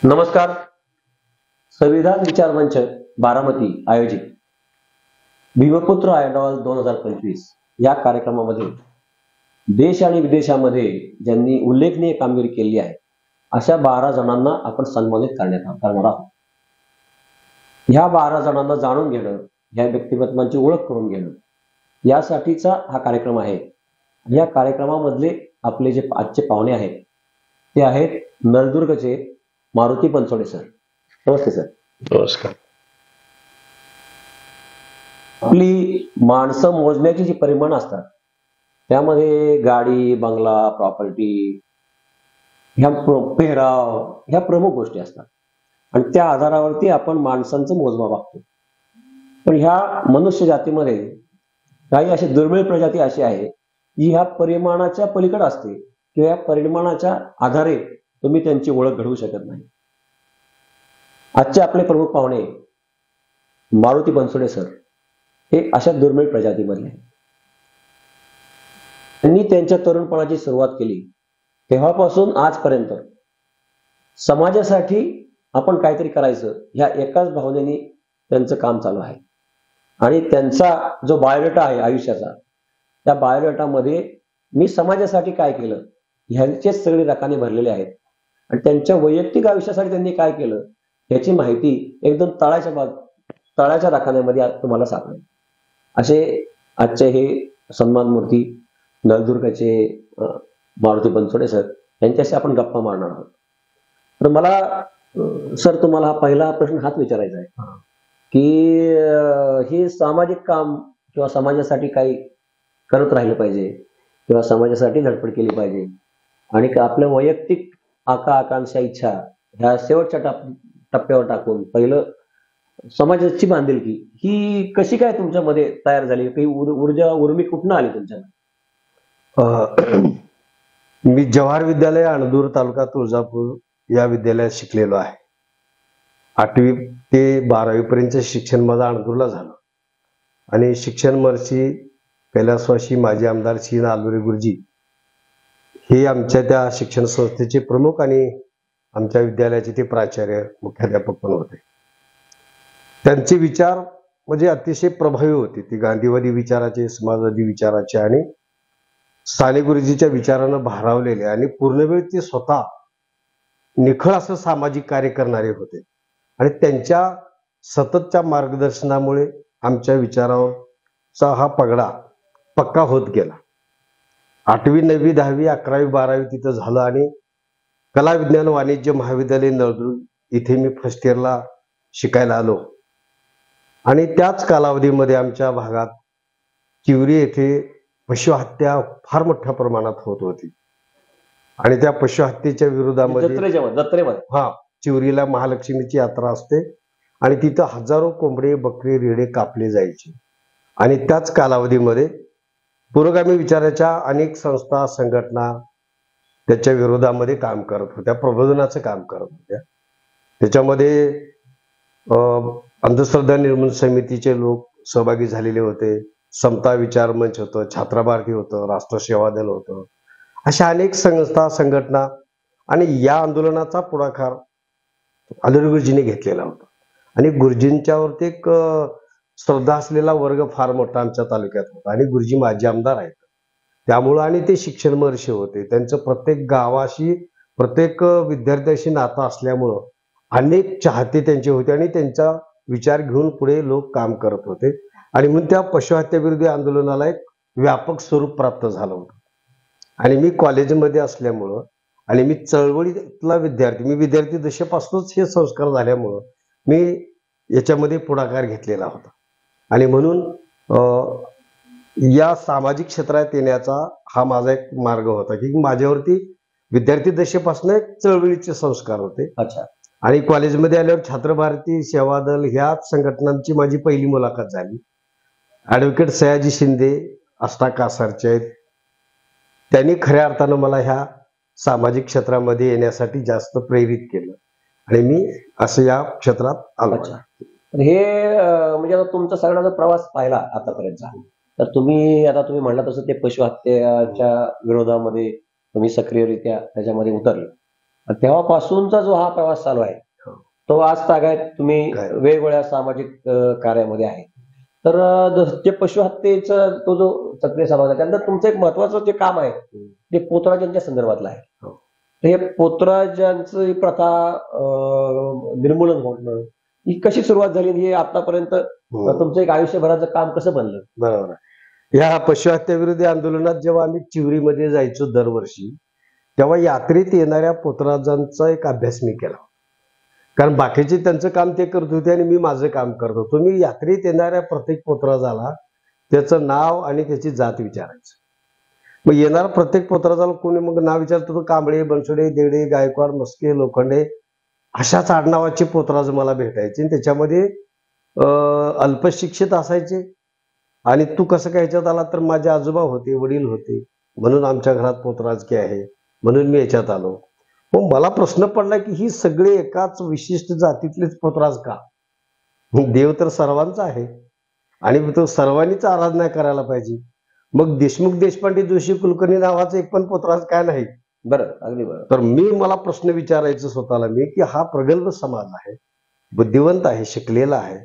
नमस्कार. संविधान विचार मंच बारामती आयोजित भीमपुत्र आयडॉल 2025 या कार्यक्रमामध्ये देश आणि विदेशामध्ये ज्यांनी उल्लेखनीय कामगिरी केली आहे अशा 12 जणांना आपण सन्मानित करणार आहोत. ह्या 12 जणांना जाणून घेणं, ह्या व्यक्तिमत्वांची ओळख करून घेणं यासाठीचा हा कार्यक्रम आहे. या कार्यक्रमामधले आपले जे आजचे पाहुणे आहेत ते आहेत नळदुर्गचे मारुती बनसोडे सर. नमस्ते सर. नमस्कार. आपली माणसं मोजण्याची जी परिमाण असतात त्यामध्ये गाडी, बंगला, प्रॉपर्टी, पेहराव ह्या प्रमुख गोष्टी असतात आणि त्या आधारावरती आपण माणसांचं मोजमाप बघतो. पण ह्या मनुष्य जातीमध्ये काही अशी दुर्मिळ प्रजाती अशी आहे जी ह्या परिमाणाच्या पलीकडे असते किंवा या परिमाणाच्या आधारे तुम्ही त्यांची ओळख घडवू शकत नाही. आजचे आपले प्रमुख पाहुणे मारुती बनसोडे सर हे अशा दुर्मिळ प्रजातीमधले आहेत. त्यांनी त्यांच्या तरुणपणाची सुरुवात केली तेव्हापासून आजपर्यंत समाजासाठी आपण काहीतरी करायचं ह्या एकाच भावनेने त्यांचं काम चालू आहे. आणि त्यांचा जो बायोडेटा आहे आयुष्याचा, त्या बायोडेटामध्ये मी समाजासाठी काय केलं ह्यांचेच सगळे रकाने भरलेले आहेत. आणि त्यांच्या वैयक्तिक आयुष्यासाठी त्यांनी काय केलं याची माहिती एकदम तळाच्या राखान्यामध्ये तुम्हाला सापडेल. असे आजचे हे सन्मान मूर्ती नळदुर्गचे मारुती बनसोडे सर यांच्याशी आपण गप्पा मारणार आहोत. तर मला सर तुम्हाला हा पहिला प्रश्न हाच विचारायचा आहे की हे सामाजिक काम किंवा समाजासाठी काही करत राहिलं पाहिजे किंवा समाजासाठी धडपड केली पाहिजे आणि आपल्या वैयक्तिक आकांक्षा इच्छा ह्या शेवटच्या टप्प्यावर टाकून पहिलं समाजाची बांधिलकी ही कशी काय तुमच्यामध्ये तयार झाली? काही ऊर्जा उर्मी कुठनं आली तुमच्या? मी जवाहर विद्यालय अणदूर तालुका तुळजापूर या विद्यालयात शिकलेलो आहे. 8वी ते 12वी पर्यंत शिक्षण माझं अणदूरला झालं आणि शिक्षण महर्षी कैलासवासी माजी आमदार श्री नालुरे गुरुजी हे आमच्या त्या शिक्षण संस्थेचे प्रमुख आणि आमच्या विद्यालयाचे ते प्राचार्य मुख्याध्यापक पण होते. त्यांचे विचार म्हणजे अतिशय प्रभावी होते. ते गांधीवादी विचाराचे, समाजवादी विचाराचे आणि साने गुरुजीच्या विचारानं भारावलेले आणि पूर्णवेळ ते स्वतः निखळ असं सामाजिक कार्य करणारे होते. आणि त्यांच्या सततच्या मार्गदर्शनामुळे आमच्या विचारांचा हा पगडा पक्का होत गेला. 8वी, 9वी, 10वी, 11वी, 12वी तिथं झालं आणि कला विज्ञान वाणिज्य महाविद्यालय नळदुर्ग इथे मी फर्स्ट इयरला शिकायला आलो. आणि त्याच कालावधीमध्ये आमच्या भागात चिवरी येथे पशुहत्या फार मोठ्या प्रमाणात होत होती आणि त्या पशुहत्येच्या विरोधामध्ये चिवरीला महालक्ष्मीची यात्रा असते आणि तिथं हजारो कोंबडे, बकरे, रेडे कापले जायचे. आणि त्याच कालावधीमध्ये पुरोगामी विचाराच्या अनेक संस्था, संघटना त्याच्या विरोधामध्ये काम करत होत्या, प्रबोधनाचं काम करत होत्या. त्याच्यामध्ये अंधश्रद्धा निर्मूलन समितीचे लोक सहभागी झालेले होते, समता विचार मंच होतं, छात्रा भारती होतं, राष्ट्र सेवा दल होतं, अशा अनेक संस्था, संघटना. आणि या आंदोलनाचा पुढाकार नालुरे गुरुजींनी घेतलेला होता. आणि गुरुजींच्यावरती एक श्रद्धा असलेला वर्ग फार मोठा आमच्या तालुक्यात होता आणि गुरुजी माजी आमदार आहेत त्यामुळं आणि ते शिक्षण महर्षी होते. त्यांचं प्रत्येक गावाशी, प्रत्येक विद्यार्थ्याशी नातं असल्यामुळं अनेक चाहते त्यांचे होते आणि त्यांचा विचार घेऊन पुढे लोक काम करत होते. आणि म्हणून त्या पशुहत्याविरोधी आंदोलनाला एक व्यापक स्वरूप प्राप्त झालं होतं. आणि मी कॉलेजमध्ये असल्यामुळं आणि मी चळवळीतला विद्यार्थी, मी विद्यार्थी दशेपासूनच हे संस्कार झाल्यामुळं मी याच्यामध्ये पुढाकार घेतलेला होता. आणि म्हणून या सामाजिक क्षेत्रात येण्याचा हा माझा एक मार्ग होता की माझ्यावरती विद्यार्थी दशेपासून एक चळवळीचे संस्कार होते. अच्छा. आणि कॉलेजमध्ये आल्यावर छात्र भारती, सेवा दल ह्या संघटनांची माझी पहिली मुलाखत झाली. ॲडव्होकेट सयाजी शिंदे आष्टा कासारचे आहेत, त्यांनी खऱ्या अर्थानं मला ह्या सामाजिक क्षेत्रामध्ये येण्यासाठी जास्त प्रेरित केलं आणि मी असं या क्षेत्रात आलो. हे म्हणजे आता तुमचा सगळ्याचा प्रवास पाहिला आतापर्यंतचा, तर तुम्ही म्हणला तसं ते पशुहत्येच्या विरोधामध्ये तुम्ही सक्रियरित्या त्याच्यामध्ये उतरले तेव्हापासूनचा जो हा प्रवास चालू आहे तो आज तागायत तुम्ही काय? वेगवेगळ्या सामाजिक कार्यामध्ये आहे. तर जे पशुहत्येचा तो जो सक्रिय समाज आहे त्यानंतर तुमचं एक महत्वाचं जे काम आहे ते पोतराजांच्या संदर्भातलं आहे. हो. तर हे पोतराजांचं ही प्रथा निर्मूलन होणं ही कशी सुरुवात झाली आणि हे आतापर्यंत तुमचं एक आयुष्यभराचं काम कसं बनलं? बरोबर आहे. या पशुहत्याविरोधी आंदोलनात जेव्हा आम्ही चिवरीमध्ये जायचो दरवर्षी, तेव्हा यात्रेत येणाऱ्या पोतराजांचा एक अभ्यास मी केला. कारण बाकीचे त्यांचं काम ते करत होते आणि मी माझं काम करत होतो. मी यात्रेत येणाऱ्या प्रत्येक पोतराजाला त्याचं नाव आणि त्याची जात विचारायचं. मग येणारा प्रत्येक पोतराजाला कोणी मग नाव विचारतो तर कांबळे, बनसोडे, देडे, गायकवाड, मस्के, लोखंडे अशाच आडनावाचे पोतराज मला भेटायचे. आणि त्याच्यामध्ये अल्पशिक्षित असायचे. आणि तू कसं काय ह्याच्यात आला तर माझे आजोबा होते, वडील होते, म्हणून आमच्या घरात पोतराजकी आहे, म्हणून मी याच्यात आलो. मग मला प्रश्न पडला की ही सगळे एकाच विशिष्ट जातीतलेच पोतराज का? देव तर सर्वांचा आहे आणि तो सर्वांनीच आराधना करायला पाहिजे. मग देशमुख, देशपांडे, जोशी, कुलकर्णी नावाचा एक पण पोतराज काय नाही? बरं, अगदी बरं. तर मला प्रश्न विचारायचं स्वतःला मी की हा प्रगल्भ समाज आहे, बुद्धिवंत आहे, शिकलेला आहे,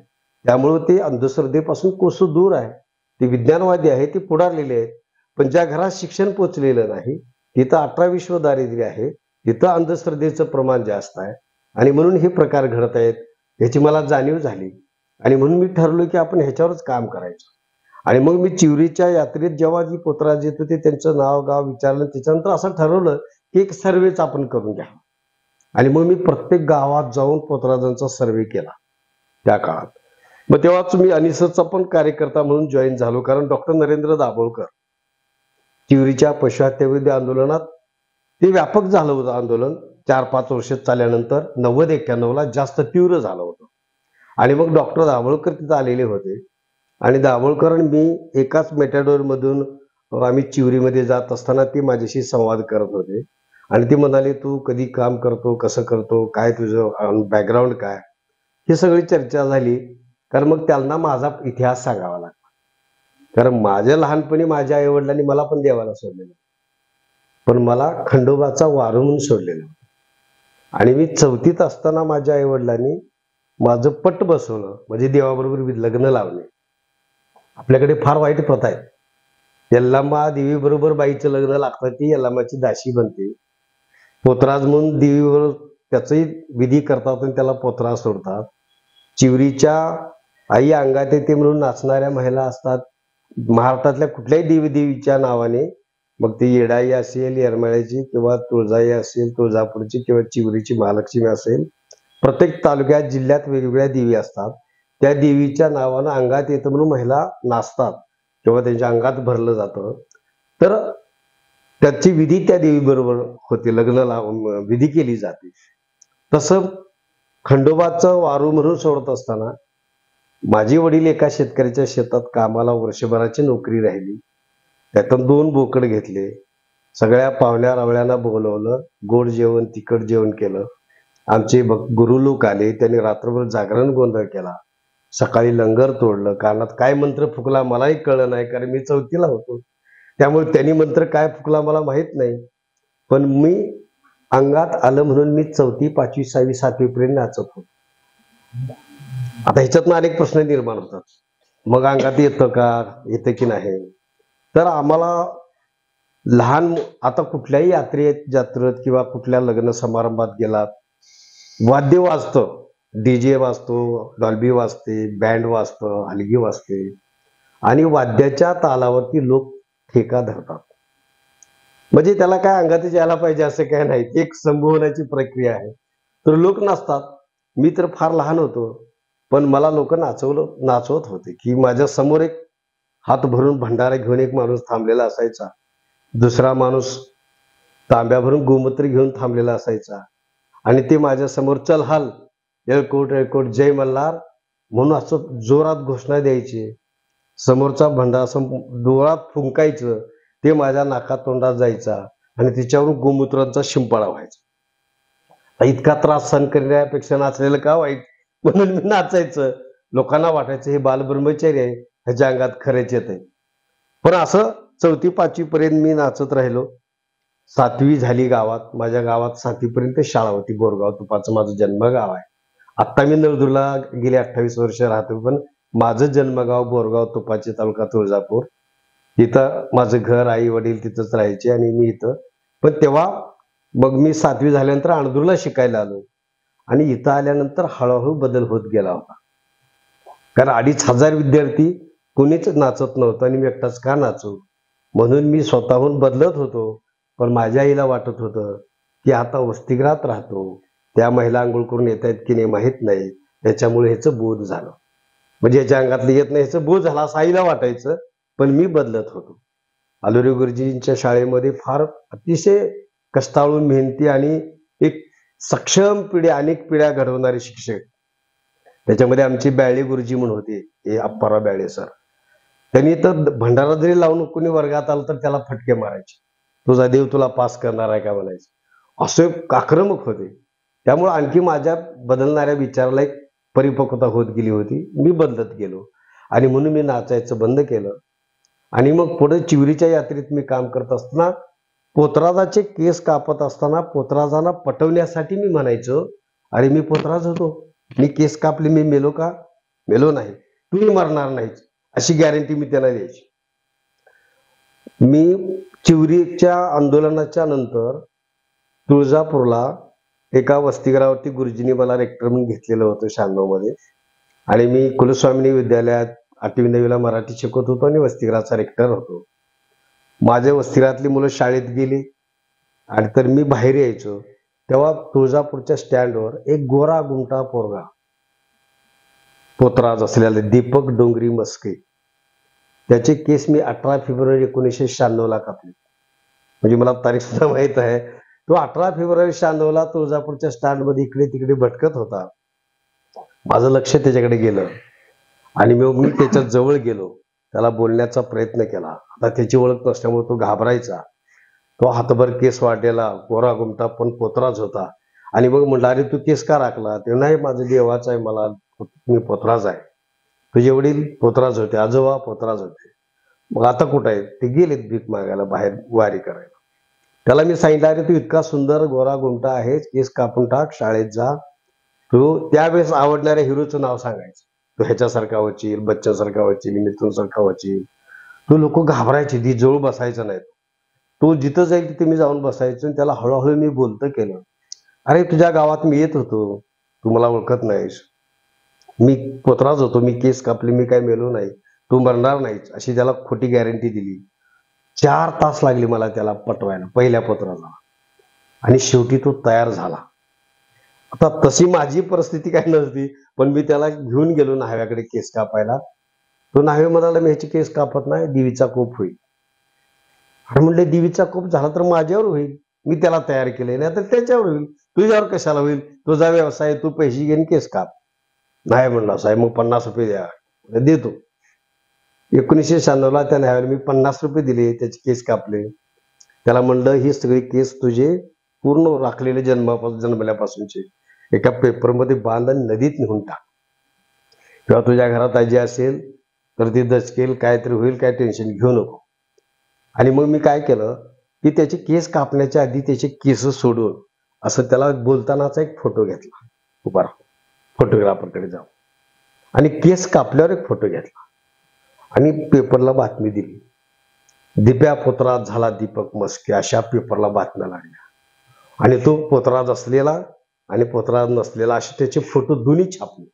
त्यामुळे ते अंधश्रद्धेपासून कोसो दूर आहे, ते विज्ञानवादी आहे, ते पुढारलेले आहेत. पण ज्या घरात शिक्षण पोचलेलं नाही तिथं 18-20 दारिद्र्य आहे, तिथं अंधश्रद्धेचं प्रमाण जास्त आहे आणि म्हणून हे प्रकार घडत आहेत याची मला जाणीव झाली. आणि म्हणून मी ठरलो की आपण ह्याच्यावरच काम करायचं. आणि मग मी चिवरीच्या यात्रेत जेव्हा जी पोतराज येत होते त्यांचं नाव गाव विचारलं. त्याच्यानंतर असं ठरवलं की एक सर्वेच आपण करून घ्या. आणि मग मी प्रत्येक गावात जाऊन पोतराजांचा सर्वे केला त्या काळात. मग तेव्हाच मी अनिसचा पण कार्यकर्ता म्हणून जॉईन झालो. कारण डॉक्टर नरेंद्र दाभोळकर चिवरीच्या पशुहत्याविरोधी आंदोलनात ते व्यापक झालं होतं आंदोलन. 4-5 वर्ष चालल्यानंतर 90-91ला जास्त तीव्र झालं होतं. आणि मग डॉक्टर दाभोळकर तिथं आलेले होते आणि दाभोळकर आणि मी एकाच मेटॅडोर मधून आम्ही चिवरीमध्ये जात असताना ते माझ्याशी संवाद करत होते. आणि ते म्हणाले तू कधी काम करतो, कसं करतो, काय तुझं बॅकग्राऊंड काय, ही सगळी चर्चा झाली. कारण मग त्यांना माझा इतिहास सांगावा लागला. कारण माझ्या लहानपणी माझ्या आई वडिलांनी मला पण देवाला सोडलेलं, पण मला खंडोबाचा वारू म्हणून सोडलेलं. आणि मी 4थीत असताना माझ्या आई वडिलांनी माझं पट बसवलं, म्हणजे देवाबरोबर लग्न लावणे. आपल्याकडे फार वाईट प्रथा आहे. यल्लामा देवी बरोबर बाईचं लग्न लागतं, ती यल्लामाची दासी बनते. पोतराज म्हणून देवीबरोबर त्याचंही विधी करतात आणि त्याला पोतराज सोडतात. चिवरीच्या आई अंगात येते म्हणून नाचणाऱ्या महिला असतात. महाराष्ट्रातल्या कुठल्याही देवी देवीच्या नावाने, मग ती येडाई असेल येरमाळ्याची किंवा तुळजाई असेल तुळजापूरची किंवा चिवरीची महालक्ष्मी असेल, प्रत्येक तालुक्यात जिल्ह्यात वेगवेगळ्या देवी असतात. त्या देवीच्या नावानं अंगात येतं म्हणून महिला नाचतात किंवा त्यांच्या अंगात भरलं जातं. तर त्याची विधी त्या देवी बरोबर होते, लग्न विधी केली जाते. तसं खंडोबाचं वारू म्हणून सोडत असताना माझे वडील एका शेतकऱ्याच्या शेतात कामाला वर्षभराची नोकरी राहिली. त्यातून 2 बोकड घेतले, सगळ्या पाहुण्या रावळ्यांना बोलवलं, गोड जेवण तिखट जेवण केलं. आमचे गुरु लोक आले, त्यांनी रात्रभर जागरण गोंधळ केला. सकाळी लंगर तोडलं. कानात काय मंत्र फुकला मलाही कळलं नाही, कारण मी 4थीला होतो. त्यामुळे त्यांनी मंत्र काय फुकला मला माहित नाही. पण मी अंगात आलं म्हणून मी 4थी 5वी 6वी 7वी पर्यंत नाचत होतो. आता ह्याच्यातनं अनेक प्रश्न निर्माण होतात. मग अंगात येतं का, येतं की नाही. तर आम्हाला लहान, आता कुठल्याही जत्रेत किंवा कुठल्या लग्न समारंभात गेलात, वाद्य वाजतं, डीजे वाजतो, डॉल्बी वाजते, बँड वाजतं, हलगी वाजते आणि वाद्याच्या तालावरती लोक ठेका धरतात. म्हणजे त्याला काय अंगातच यायला पाहिजे असं काय नाही, एक संभवण्याची प्रक्रिया आहे. तर लोक नाचतात. मी तर फार लहान होतो, पण मला लोक नाचवत होते की माझ्या समोर एक हात भरून भंडारा घेऊन एक माणूस थांबलेला असायचा. दुसरा माणूस तांब्या भरून गोमूत्र घेऊन थांबलेला असायचा. आणि ते माझ्या समोर चल हाल, एळकोट एळकोट जय मल्हार म्हणून असं जोरात घोषणा द्यायची. समोरचा भंडारा डोळ्यात फुंकायचं, ते माझ्या नाकात तोंडात जायचा आणि त्याच्यावरून गोमूत्रांचा शिंपाळा व्हायचा. इतका त्रास सहन करण्यापेक्षा नाचलेलं का वाईट, म्हणून मी नाचायचं. लोकांना वाटायचं हे बालब्रह्मचारी आहे, ह्याच्या अंगात खरेच येत आहे. पण असं 4थी 5वी पर्यंत मी नाचत राहिलो. 7वी झाली गावात. माझ्या गावात 7वीपर्यंत शाळा होती. बोरगाव तुपाचं माझं जन्मगाव आहे. आत्ता मी नळदुर्गला गेली 28 वर्ष राहतो, पण माझं जन्मगाव बोरगाव तुपाचे, तालुका तुळजापूर. तिथं माझं घर, आई वडील तिथंच राहायचे आणि मी इथं. पण तेव्हा मग मी 7वी झाल्यानंतर अणदूरला शिकायला आलो आणि इथं आल्यानंतर हळूहळू बदल होत गेला होता. कारण 2,500 विद्यार्थी कोणीच नाचत नव्हतं आणि मी एकटाच का नाचू, म्हणून मी स्वतःहून बदलत होतो. पण माझ्या आईला वाटत होतं की आता वसतिगृहात राहतो, त्या महिला आंघोळ करून येत आहेत की नाही माहीत नाही, त्याच्यामुळे ह्याचं बोध झालं, म्हणजे ह्याच्या अंगातलं येत नाही ह्याचं बोध झाला असं आईला वाटायचं. पण मी बदलत होतो. आलोरे गुरुजींच्या शाळेमध्ये फार अतिशय कष्टाळू, मेहनती आणि एक सक्षम पिढ्या, अनेक पिढ्या घडवणारे शिक्षक. त्याच्यामध्ये आमचे ब्याळे गुरुजी म्हणून होते, हे अप्पाराव ब्याळे सर. त्यांनी तर भंडारा जरी लावून कोणी वर्गात आलं तर त्याला फटके मारायचे. तुझा देव तुला पास करणार आहे का म्हणायचे. असे आक्रमक होते. त्यामुळे आणखी माझ्या बदलणाऱ्या विचाराला एक परिपक्वता होत गेली होती. मी बदलत गेलो आणि म्हणून मी नाचायचं बंद केलं. आणि मग पुढे चिवरीच्या यात्रेत मी काम करत असताना पोतराजाचे केस कापत असताना पोतराजांना पटवण्यासाठी मी म्हणायचो, अरे मी पोतराज होतो, मी केस कापले, मी मेलो का? मेलो नाही. तुम्ही मरणार नाहीच अशी गॅरंटी मी त्यांना द्यायची. मी चिवरीच्या आंदोलनाच्या नंतर तुळजापूरला एका वसतिगृहावरती गुरुजींनी मला रेक्टर म्हणून घेतलेलं होतं 96 मध्ये. आणि मी कुलस्वामिनी विद्यालयात 8वी 9वीला मराठी शिकवत होतो आणि वसतिगृहाचा रेक्टर होतो. माझ्या वसतिगृहातली मुलं शाळेत गेली आणि तर मी बाहेर यायचो, तेव्हा तुळजापूरच्या स्टँडवर एक गोरा गुमटा पोरगा, पोतराज असलेला दीपक डोंगरी मस्के, त्याचे केस मी 18 फेब्रुवारी 1996 कापले. म्हणजे मला तारीख सुद्धा माहित आहे. तो 18 फेब्रुवारी 96 तुळजापूरच्या स्टँडमध्ये इकडे तिकडे भटकत होता. माझं लक्ष त्याच्याकडे गेलं आणि मग मी त्याच्या जवळ गेलो, त्याला बोलण्याचा प्रयत्न केला. आता त्याची ओळख नसल्यामुळे तो घाबरायचा. तो हातभर केस वाढलेला, गोरा गुमटा, पण पोतराज होता. आणि मग म्हणला, अरे तू केस का राखला? ते नाही, माझं देवाच आहे, मला, मी पोतराज आहे. तुझे वडील पोतराज होते, आजोबा पोतराज होते, मग आता कुठं आहे? ते गेलेत भीक मागायला बाहेर, वारी करायला. त्याला मी सांगितलं, अरे तू इतका सुंदर गोरा गुमटा आहेस, केस कापून टाक, शाळेत जा. तू त्यावेळेस आवडणाऱ्या हिरोचं नाव सांगायचं, तू ह्याच्यासारखा वचील, बच्चासारखा वचील, मिथून सारखा वचील. तो लोक घाबरायचे, ती जवळ बसायचं नाही. तो जिथं जाईल तिथे मी जाऊन बसायचो. त्याला हळूहळू मी बोलतं केलं, अरे तुझ्या गावात मी येत होतो, तू मला ओळखत नाहीस, मी पोतराज होतो, मी केस कापले, मी काय मेलो नाही, तू मरणार नाहीस, अशी त्याला खोटी गॅरंटी दिली. 4 तास लागले मला त्याला पटवायला, पहिल्या पोतराजाला. आणि शेवटी तो तयार झाला. आता तशी माझी परिस्थिती काही नव्हती, पण मी त्याला घेऊन गेलो न्हाव्याकडे केस कापायला. तो न्हावे म्हणाला, मी ह्याची केस कापत नाही, देवीचा कोप होईल. आणि म्हणले, देवीचा कोप झाला तर माझ्यावर होईल, मी त्याला तयार केले, नाही तर त्याच्यावर होईल, तुझ्यावर कशाला होईल? तुझा व्यवसाय, तू पैसे घेऊन केस काप. नाही म्हणला, साहेब मग 50 रुपये द्या. देतो. 1996 त्या न्हाव्याला मी 50 रुपये दिले, त्याचे केस कापले. त्याला म्हणलं, ही सगळी केस तुझे पूर्ण राखलेले जन्मल्यापासूनचे एका पेपरमध्ये बांध आणि नदीत नेऊन टाक, किंवा तुझ्या घरात आजी असेल तर ती दचकेल, काहीतरी होईल, काय टेन्शन घेऊ नको. आणि मग मी काय केलं की त्याचे केस कापण्याच्या आधी त्याचे केस सोडून असं त्याला बोलतानाचा एक फोटो घेतला, उभा फोटोग्राफरकडे जाऊन, आणि केस कापल्यावर एक फोटो घेतला आणि पेपरला बातमी दिली, दिप्या पोतराज झाला दीपक मस्के, अशा पेपरला बातम्या लागल्या. आणि तो पोतराज असलेला आणि पोतराज नसलेला असे त्याचे फोटो दोन्ही छापले.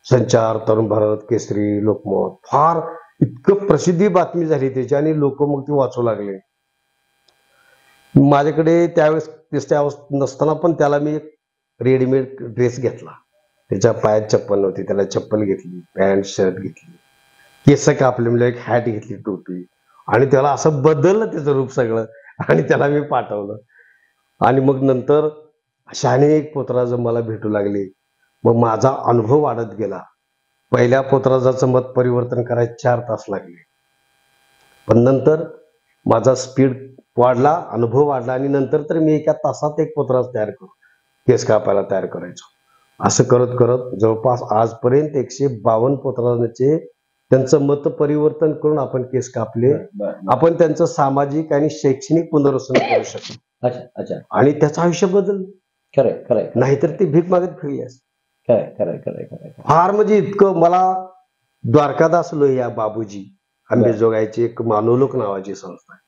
संचार, तरुण भारत, केसरी, लोकमत, फार इतकं प्रसिद्धी बातमी झाली त्याची. आणि लोक मग ती वाचू लागले. माझ्याकडे त्यावेळेस त्या अवस्थेत नसताना पण त्याला मी एक रेडीमेड ड्रेस घेतला. त्याच्या पायात चप्पल नव्हती, त्याला चप्पल घेतली, पॅन्ट शर्ट घेतली, केस कापले, म्हणजे एक हॅट घेतली, टोपी, आणि त्याला असं बदललं त्याचं रूप सगळं, आणि त्याला मी पाठवलं. आणि मग नंतर अशा अनेक पोतराज मला भेटू लागले. मग माझा अनुभव वाढत गेला. पहिल्या पोतराजाचं मत परिवर्तन करायला 4 तास लागले, पण नंतर माझा स्पीड वाढला, अनुभव वाढला, आणि नंतर तर मी एका तासात एक पोतराज तयार करू, केस कापायला तयार करायचो. असं करत करत जवळपास आजपर्यंत 152 पोतराजांचे त्यांचं मत परिवर्तन करून आपण केस कापले. आपण त्यांचं सामाजिक आणि शैक्षणिक पुनर्वसन करू शकतो. अच्छा अच्छा. आणि त्याचं आयुष्य बदललं. खरंय खरंय. नाहीतर ते भीक मागत फिरली असते. खरंय खरंय खरंय खरंय. फार म्हणजे इतकं मला द्वारकादास लोहिया बाबूजी आंबेजोगाईची एक मानवलोक नावाची संस्था आहे.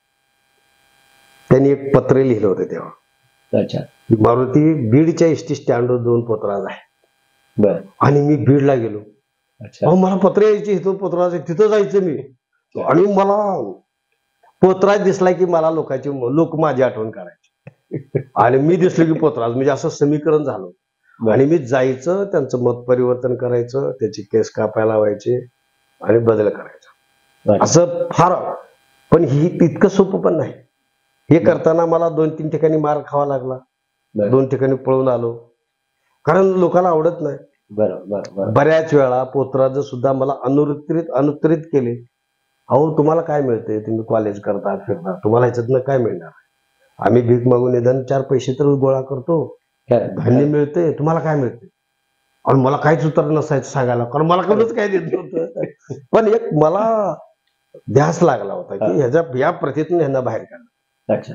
त्यांनी एक पत्र लिहिलं होतं तेव्हा. अच्छा. मारुती बीडच्या एसटी स्टँडवर 2 पोतराज आहे. बर. आणि मी बीडला गेलो. अच्छा. अहो मला पत्र यायची, इथून पोतराज तिथं जायचं मी. आणि मला पोतराज दिसला की मला लोक माझी आठवण करायचे आणि मी दिसलो की पोतराज, म्हणजे असं समीकरण झालं. आणि मी जायचं, त्यांचं मत परिवर्तन करायचं, त्याची केस कापायला लावायचे आणि बदल करायचा. असं फार, पण ही तितकं सोपं पण नाही. हे करताना मला 2-3 ठिकाणी मार खावा लागला. 2 ठिकाणी पळून आलो, कारण लोकांना आवडत नाही. बरोबर. बऱ्याच वेळा पोतराज सुद्धा मला अनुत्तरित केले. अहो तुम्हाला काय मिळते, तुम्ही कॉलेज करता फिरता, तुम्हाला ह्याच्यातनं काय मिळणार? आम्ही भीक मागून निदान 4 पैसे तर गोळा करतो, धान्य मिळते, तुम्हाला काय मिळते? आणि मला काहीच उत्तर नसायचं सांगायला, कारण मला कधीच काय देत नव्हतं. पण एक मला ध्यास लागला होता की या प्रथेतून ह्यांना बाहेर काढलं. अच्छा.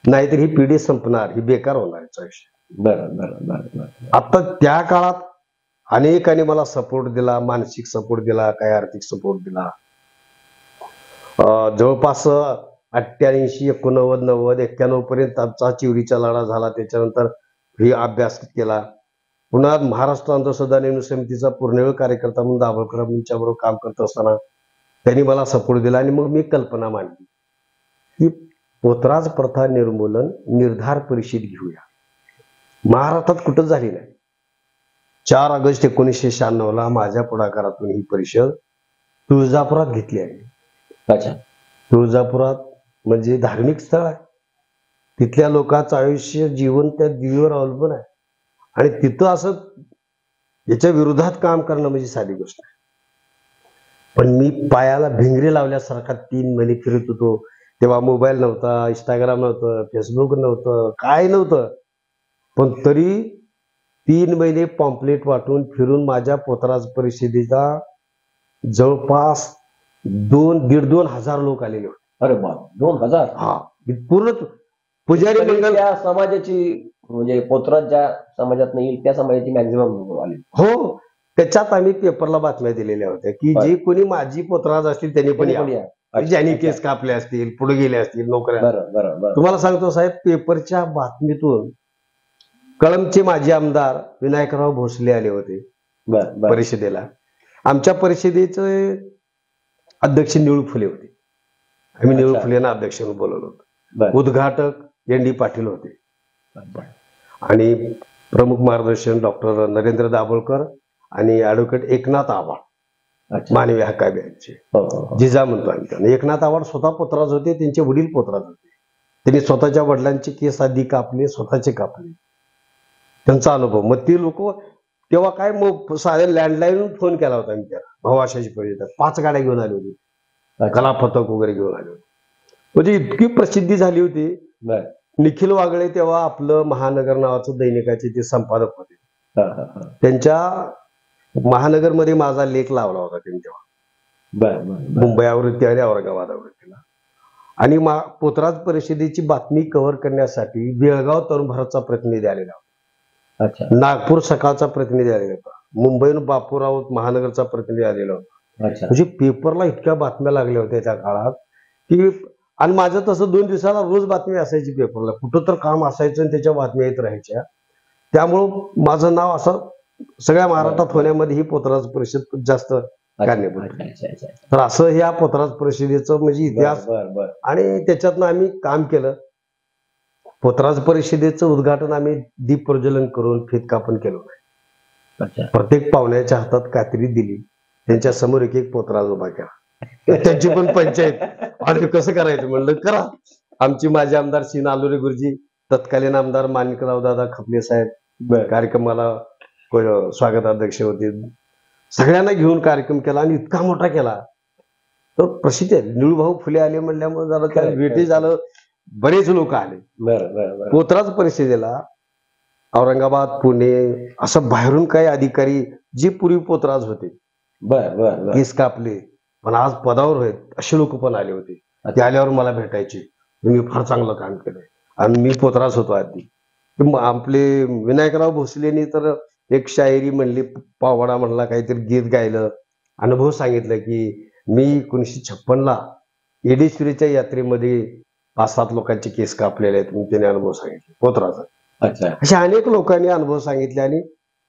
नाहीतर ही पिढी संपणार, ही बेकार होणार याचा विषय. बरं. आता त्या काळात अनेकांनी मला सपोर्ट दिला, मानसिक सपोर्ट दिला, काही आर्थिक सपोर्ट दिला. जवळपास 88, 89, 90, 91 पर्यंत आमचा चिवरीचा लढा झाला. त्याच्यानंतर ही अभ्यास केला. पुन्हा महाराष्ट्र अंधश्रद्धा निर्मूलन समितीचा पूर्णवेळ कार्यकर्ता म्हणून दाभोळकर यांच्याबरोबर काम करत असताना त्यांनी मला सपोर्ट दिला. आणि मग मी कल्पना मांडली की पोतराज प्रथा निर्मूलन निर्धार परिषद घेऊया. महाराष्ट्रात कुठंच झाली नाही. 4 ऑगस्ट 1996 माझ्या पुढाकारातून ही परिषद तुळजापुरात घेतली आहे. अच्छा. तुळजापुरात म्हणजे धार्मिक स्थळ आहे. तिथल्या लोकांचं आयुष्य जीवन त्या देवीवर अवलंबून आहे. आणि तिथं असं याच्या विरोधात काम करणं म्हणजे साधी गोष्ट आहे. पण मी पायाला भिंगरी लावल्यासारखा 3 महिने फिरत होतो. तेव्हा मोबाईल नव्हता, इंस्टाग्राम नव्हतं, फेसबुक नव्हतं, काय नव्हतं. पण तरी 3 महिने पॉम्पलेट वाटून फिरून माझ्या पोतराज परिषदेचा जवळपास 2,500 हजार लोक आलेले होते. अरे बाप, 2000. हा, पूर्ण पुजारी मंगल त्या समाजाची, म्हणजे पोतराज ज्या समाजात येईल त्या समाजाची मॅक्झिमम आली. हो, त्याच्यात आम्ही पेपरला बातम्या दिलेल्या होत्या की जे कोणी माझी पोतराज असतील त्यांनी पण या, ज्यांनी केस कापले असतील, पुढे गेले असतील, नोकऱ्या. बरं. तुम्हाला सांगतो साहेब, पेपरच्या बातमीतून कळंबचे माजी आमदार विनायकराव भोसले आले होते परिषदेला. आमच्या परिषदेचे अध्यक्ष निळू फुले होते. आम्ही निळू फुलेंना अध्यक्ष म्हणून बोलवलं होतं. उद्घाटक एन.डी. पाटील होते. आणि प्रमुख मार्गदर्शन डॉक्टर नरेंद्र दाभोळकर आणि ऍडव्होकेट एकनाथ आव्हाड, मानवी हक्क अभियानचे जिजा म्हणतो आम्ही त्यांना. एकनाथ आव्हाड स्वतः पोतराज होते, त्यांचे वडील पोतराज होते. त्यांनी स्वतःच्या वडिलांचे केस आधी कापले, स्वतःचे कापले. त्यांचा अनुभव. मग ती लोक तेव्हा काय, मग साधे लँडलाईन फोन केला होता मी त्याला. भावाशाची परिषद 5 गाड्या घेऊन आली होती, कला पथक वगैरे घेऊन आले होते. म्हणजे इतकी प्रसिद्धी झाली होती. निखिल वागळे तेव्हा आपलं महानगर नावाचं दैनिकाचे ते संपादक होते. त्यांच्या महानगरमध्ये माझा लेख लावला होता त्यांनी तेव्हा, मुंबई आवृत्ती आणि औरंगाबाद आवृत्तीला. आणि पोतराज परिषदेची बातमी कव्हर करण्यासाठी बेळगाव तरुण भारतचा प्रतिनिधी आलेला होता. नागपूर सकाळचा प्रतिनिधी आलेला होता. मुंबईहून बापूराव महानगरचा प्रतिनिधी आलेला होता. म्हणजे पेपरला इतक्या बातम्या लागल्या होत्या त्या काळात की, आणि माझं तसं 2 दिवसाला रोज बातमी असायची पेपरला, कुठं तर काम असायचं आणि त्याच्या बातम्या येत राहायच्या. त्यामुळं माझं नाव असं सगळ्या महाराष्ट्रात होण्यामध्ये ही पोतराज परिषद जास्त कारणीभूत. तर असं ह्या पोतराज परिषदेचं म्हणजे इतिहास. आणि त्याच्यातनं आम्ही काम केलं. पोतराज परिषदेचं उद्घाटन आम्ही दीप प्रज्वलन करून फित कापण केलं नाही. प्रत्येक पाहुण्याच्या हातात कात्री दिली, त्यांच्या समोर एक पोतराज उभा केला. त्यांची पण पंचायत. आणि कसं करायचं म्हणलं, करा. आमची माजी आमदार सी नालोरे गुरुजी, तत्कालीन आमदार माणिकराव दादा खपले साहेब कार्यक्रमाला स्वागताध्यक्ष होते. सगळ्यांना घेऊन कार्यक्रम केला आणि इतका मोठा केला. तर प्रसिद्ध आहे. निळूभाऊ फुले आले म्हणल्यामुळे जरा त्याला भेटी झालं, बरेच लोक आले. पोतराज परिषदेला औरंगाबाद, पुणे असं बाहेरून काही अधिकारी जे पूर्वी पोतराज होते, केस कापले, पण आज पदावर आहेत असे लोक पण आले होते. ते आल्यावर मला भेटायचे, मी फार चांगलं काम केलंय. आणि मी पोतराच होतो आधी. आपले विनायकराव भोसलेंनी तर एक शायरी म्हणली, पावडा म्हणला, काहीतरी गीत गायलं, अनुभव सांगितलं की मी 1956ला येडेश्वरीच्या यात्रेमध्ये 5-7 लोकांचे केस कापलेले आहेत, म्हणून त्याने अनुभव सांगितले पोतराचा. अच्छा. अशा अनेक लोकांनी अनुभव सांगितले आणि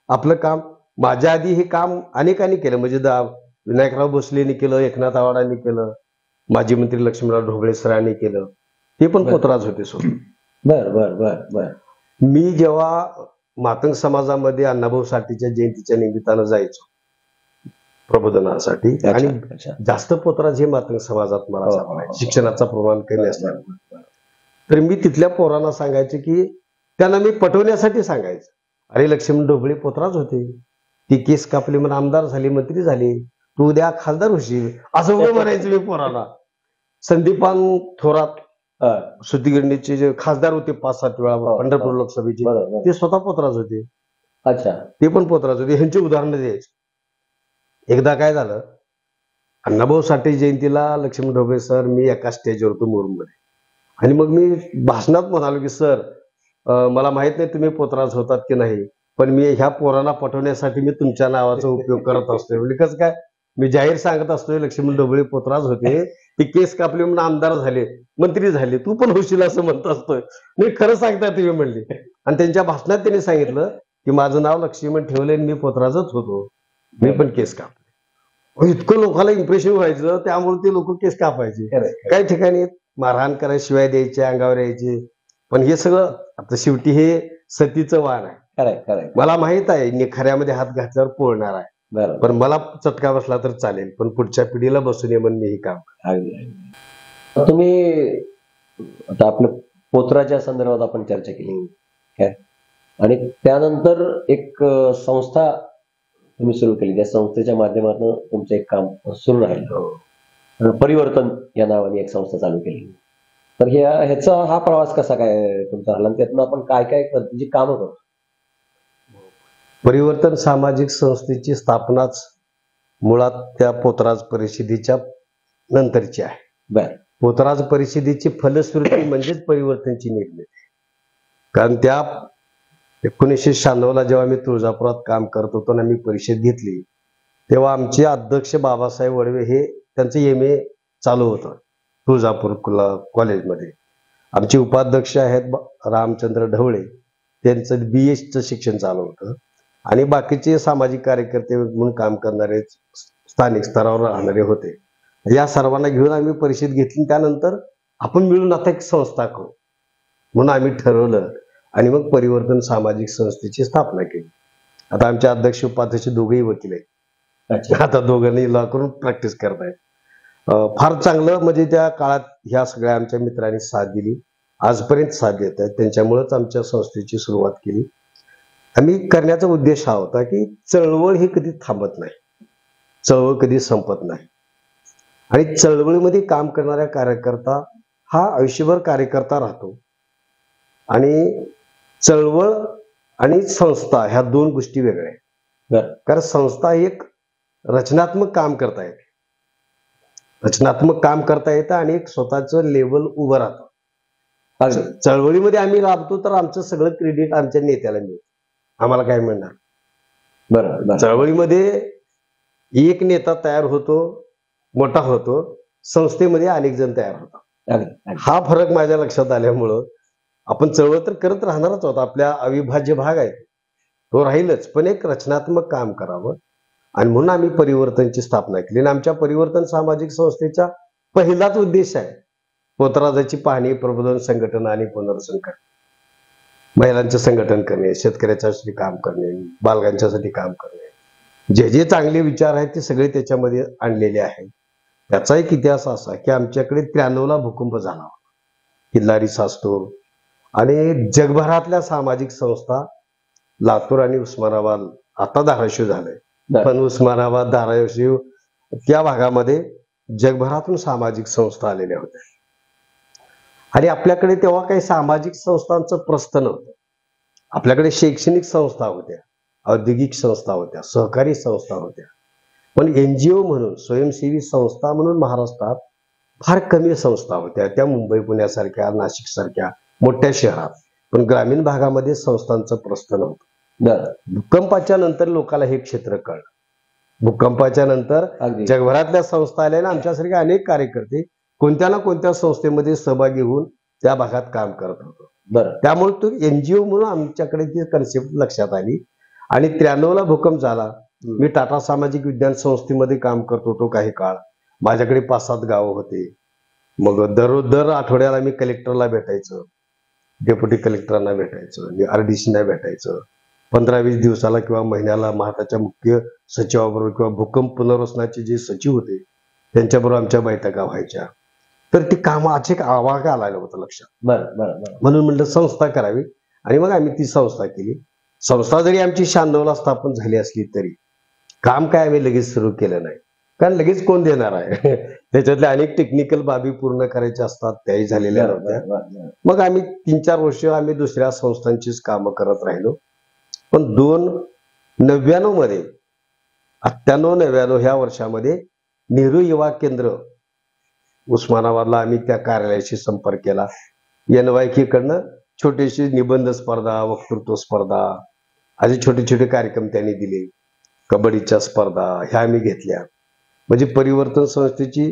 आपलं काम माझ्या आधी हे काम अनेकांनी केलं. म्हणजे विनायकराव भोसलेंनी केलं, एकनाथ आवाडांनी केलं, माजी मंत्री लक्ष्मणराव ढोबळे सरांनी केलं, ते पण पोतराज होते सोबत. बर बर बर बर. मी जेव्हा मातंग समाजामध्ये अण्णाभाऊ साठेच्या जयंतीच्या निमित्तानं जायचो प्रबोधनासाठी, आणि जास्त पोतराज हे मातंग समाजात मला सापडायचे, शिक्षणाचा प्रमाण कमी असल्यामुळे. तर मी तिथल्या पोरांना सांगायचे की त्यांना मी पटवण्यासाठी सांगायचं, अरे लक्ष्मण ढोबळे पोतराज होते, ती केस कापली म्हणून आमदार झाले, मंत्री झाले, तू उद्या खासदार होशील, असं उभं म्हणायचं मी पोरांना. संदीपान थोरात सुतीगिरणीचे जे खासदार होते 5-7 वेळा पंढरपूर लोकसभेचे, ते स्वतः पोतराज होते. अच्छा. ते पण पोतराज होते. ह्यांची उदाहरणं द्यायची. एकदा काय झालं, अण्णाभाऊ साठे जयंतीला लक्ष्मण ढोबळे सर, मी एका स्टेजवर होतो मुरुममध्ये, आणि मग मी भाषणात म्हणालो की सर, मला माहित नाही तुम्ही पोतराज होतात की नाही, पण मी ह्या पोरांना पटवण्यासाठी मी तुमच्या नावाचा उपयोग करत असतोय. म्हणजे कसं काय, मी जाहीर सांगत असतोय लक्ष्मण ढोबळे पोतराज होते, ते केस कापले म्हणून आमदार झाले, मंत्री झाले, तू पण होशील असं म्हणत असतोय. मी खरं सांगताय तुम्ही म्हणले. आणि त्यांच्या भाषणात त्यांनी सांगितलं की माझं नाव लक्ष्मण ठेवलंय, मी पोतराजच होतो, मी पण केस कापले. इतकं लोकांना इम्प्रेशन व्हायचं, त्यामुळे ते लोक केस कापायचे. काही ठिकाणी मारहाण करायची, शिवाय द्यायचे, अंगावर यायचे, पण हे सगळं आता शेवटी हे सतीचं वाण आहे. मला माहित आहे निखाऱ्यामध्ये हात घातल्यावर पोळणार आहे, पण मला चटका बसला तर चालेल, पण पुढच्या पिढीला बसू नये म्हणून मी हे काम. तुम्ही आता आपल्या पोतराच्या संदर्भात आपण चर्चा केली, आणि त्यानंतर एक संस्था तुम्ही सुरू केली, त्या संस्थेच्या माध्यमातून तुमचं एक काम सुरू राहिलं, परिवर्तन या नावाने एक संस्था चालू केली. तर ह्याचा हा प्रवास कसा काय तुमचा झाला, त्यातून आपण काय काय पद्धतीची कामं करतो? परिवर्तन सामाजिक संस्थेची स्थापनाच मुळात त्या पोतराज परिषदेच्या नंतरची आहे. पोतराज परिषदेची फलश्रुती म्हणजेच परिवर्तनची निर्मिती. कारण त्या 1996ला जेव्हा मी तुळजापुरात काम करत होतो ना, मी परिषद घेतली, तेव्हा आमचे अध्यक्ष बाबासाहेब वडवे हे त्यांचं MA चालू होतं तुळजापूर कॉलेजमध्ये. आमचे उपाध्यक्ष आहेत रामचंद्र ढवळे, त्यांचं BA शिक्षण चालू होतं, आणि बाकीचे सामाजिक कार्यकर्ते म्हणून काम करणारे स्थानिक स्तरावर राहणारे होते. या सर्वांना घेऊन आम्ही परिषद घेतली. त्यानंतर आपण मिळून आता एक संस्था करू म्हणून आम्ही ठरवलं, आणि मग परिवर्तन सामाजिक संस्थेची स्थापना केली. आता आमचे अध्यक्ष उपाध्यक्ष दोघेही वकील आहेत. आता दोघांनी लॉ करून प्रॅक्टिस करत आहेत. फार चांगलं, म्हणजे त्या काळात ह्या सगळ्या आमच्या मित्रांनी साथ दिली, आजपर्यंत साथ देत आहेत. त्यांच्यामुळेच आमच्या संस्थेची सुरुवात केली. आम्ही करण्याचा उद्देश हा होता की चळवळ ही कधी थांबत नाही, चळवळ कधी संपत नाही, आणि चळवळीमध्ये काम करणारा कार्यकर्ता हा आयुष्यभर कार्यकर्ता राहतो. आणि चळवळ आणि संस्था ह्या दोन गोष्टी वेगळ्या आहेत. कारण संस्था एक रचनात्मक काम करता येते, रचनात्मक काम करता येतं, आणि एक स्वतःचं लेवल उभं राहतं. चळवळीमध्ये आम्ही राबतो तर आमचं सगळं क्रेडिट आमच्या नेत्याला मिळतं, आम्हाला काय मिळणार. बरं, चळवळीमध्ये एक नेता तयार होतो, मोठा होतो, संस्थेमध्ये अनेक जण तयार होतात. हा फरक माझ्या लक्षात आल्यामुळं आपण चळवळ तर करत राहणारच आहोत, आपल्या अविभाज्य भाग आहे तो राहीलच, पण एक रचनात्मक काम करावं, आणि म्हणून आम्ही परिवर्तनची स्थापना केली. आणि आमच्या परिवर्तन सामाजिक संस्थेचा पहिलाच उद्देश आहे पोतराजाची पाहणी, प्रबोधन, संघटन आणि पुनर्वसन करणे, महिलांचे संघटन करणे, शेतकऱ्याच्यासाठी काम करणे, बालकांच्यासाठी काम करणे. जे जे चांगले विचार आहेत ते सगळे त्याच्यामध्ये आणलेले आहेत. त्याचा एक इतिहास असा की आमच्याकडे 93ला भूकंप झाला, किल्लारी सास्तूर, आणि जगभरातल्या सामाजिक संस्था, लातूर आणि उस्मानाबाद, आता धाराशिव झालंय, पण उस्मानाबाद, धाराशिव त्या भागामध्ये जगभरातून सामाजिक संस्था आलेल्या होत्या. आणि आपल्याकडे तेव्हा काही सामाजिक संस्थांचं प्रस्थ नव्हतं. आपल्याकडे शैक्षणिक संस्था होत्या, औद्योगिक संस्था होत्या, सहकारी संस्था होत्या, पण NGO म्हणून, स्वयंसेवी संस्था म्हणून महाराष्ट्रात फार कमी संस्था होत्या. त्या मुंबई पुण्यासारख्या, नाशिक सारख्या मोठ्या शहरात, पण ग्रामीण भागामध्ये संस्थांचं प्रस्थ नव्हतं. बरं. भूकंपाच्या नंतर लोकांना हे क्षेत्र कळलं. भूकंपाच्या नंतर अगदी. जगभरातल्या संस्था आल्या आणि आमच्यासारखे अनेक कार्यकर्ते कोणत्या ना कोणत्या संस्थेमध्ये सहभागी होऊन त्या भागात काम करत होतो. बरं. त्यामुळे तो NGO म्हणून आमच्याकडे ती कन्सेप्ट लक्षात आली. आणि 93 ला भूकंप झाला. मी टाटा सामाजिक विज्ञान संस्थेमध्ये काम करत होतो काही काळ. माझ्याकडे 5-7 गावं होते. मग दर आठवड्याला मी कलेक्टरला भेटायचं, डेप्युटी कलेक्टरांना भेटायचं, RDC ना भेटायचं. 15-20 दिवसाला किंवा महिन्याला महाराष्ट्राच्या मुख्य सचिवाबरोबर किंवा भूकंप पुनर्वसनाचे जे सचिव होते त्यांच्याबरोबर आमच्या बैठका व्हायच्या. तर ती कामाचे आवाज आलेलं होतं लक्षात. बरं बरं बरं. म्हणून म्हणलं संस्था करावी आणि मग आम्ही ती संस्था केली. संस्था जरी आमची 96ला स्थापन झाली असली तरी काम काय आम्ही लगेच सुरू केलं नाही, कारण लगेच कोण देणार आहे. त्याच्यातल्या अनेक टेक्निकल बाबी पूर्ण करायच्या असतात, त्याही झालेल्या नव्हत्या. मग आम्ही 3-4 वर्ष आम्ही दुसऱ्या संस्थांचीच कामं करत राहिलो. पण 99 मध्ये 98-99 ह्या वर्षामध्ये नेहरू युवा केंद्र उस्मानाबादला आम्ही त्या कार्यालयाशी संपर्क केला. NYK कडनं छोटीशी निबंध स्पर्धा, वक्तृत्व स्पर्धा, असे छोटे छोटे कार्यक्रम त्यांनी दिले. कबड्डीच्या स्पर्धा ह्या आम्ही घेतल्या. म्हणजे परिवर्तन संस्थेची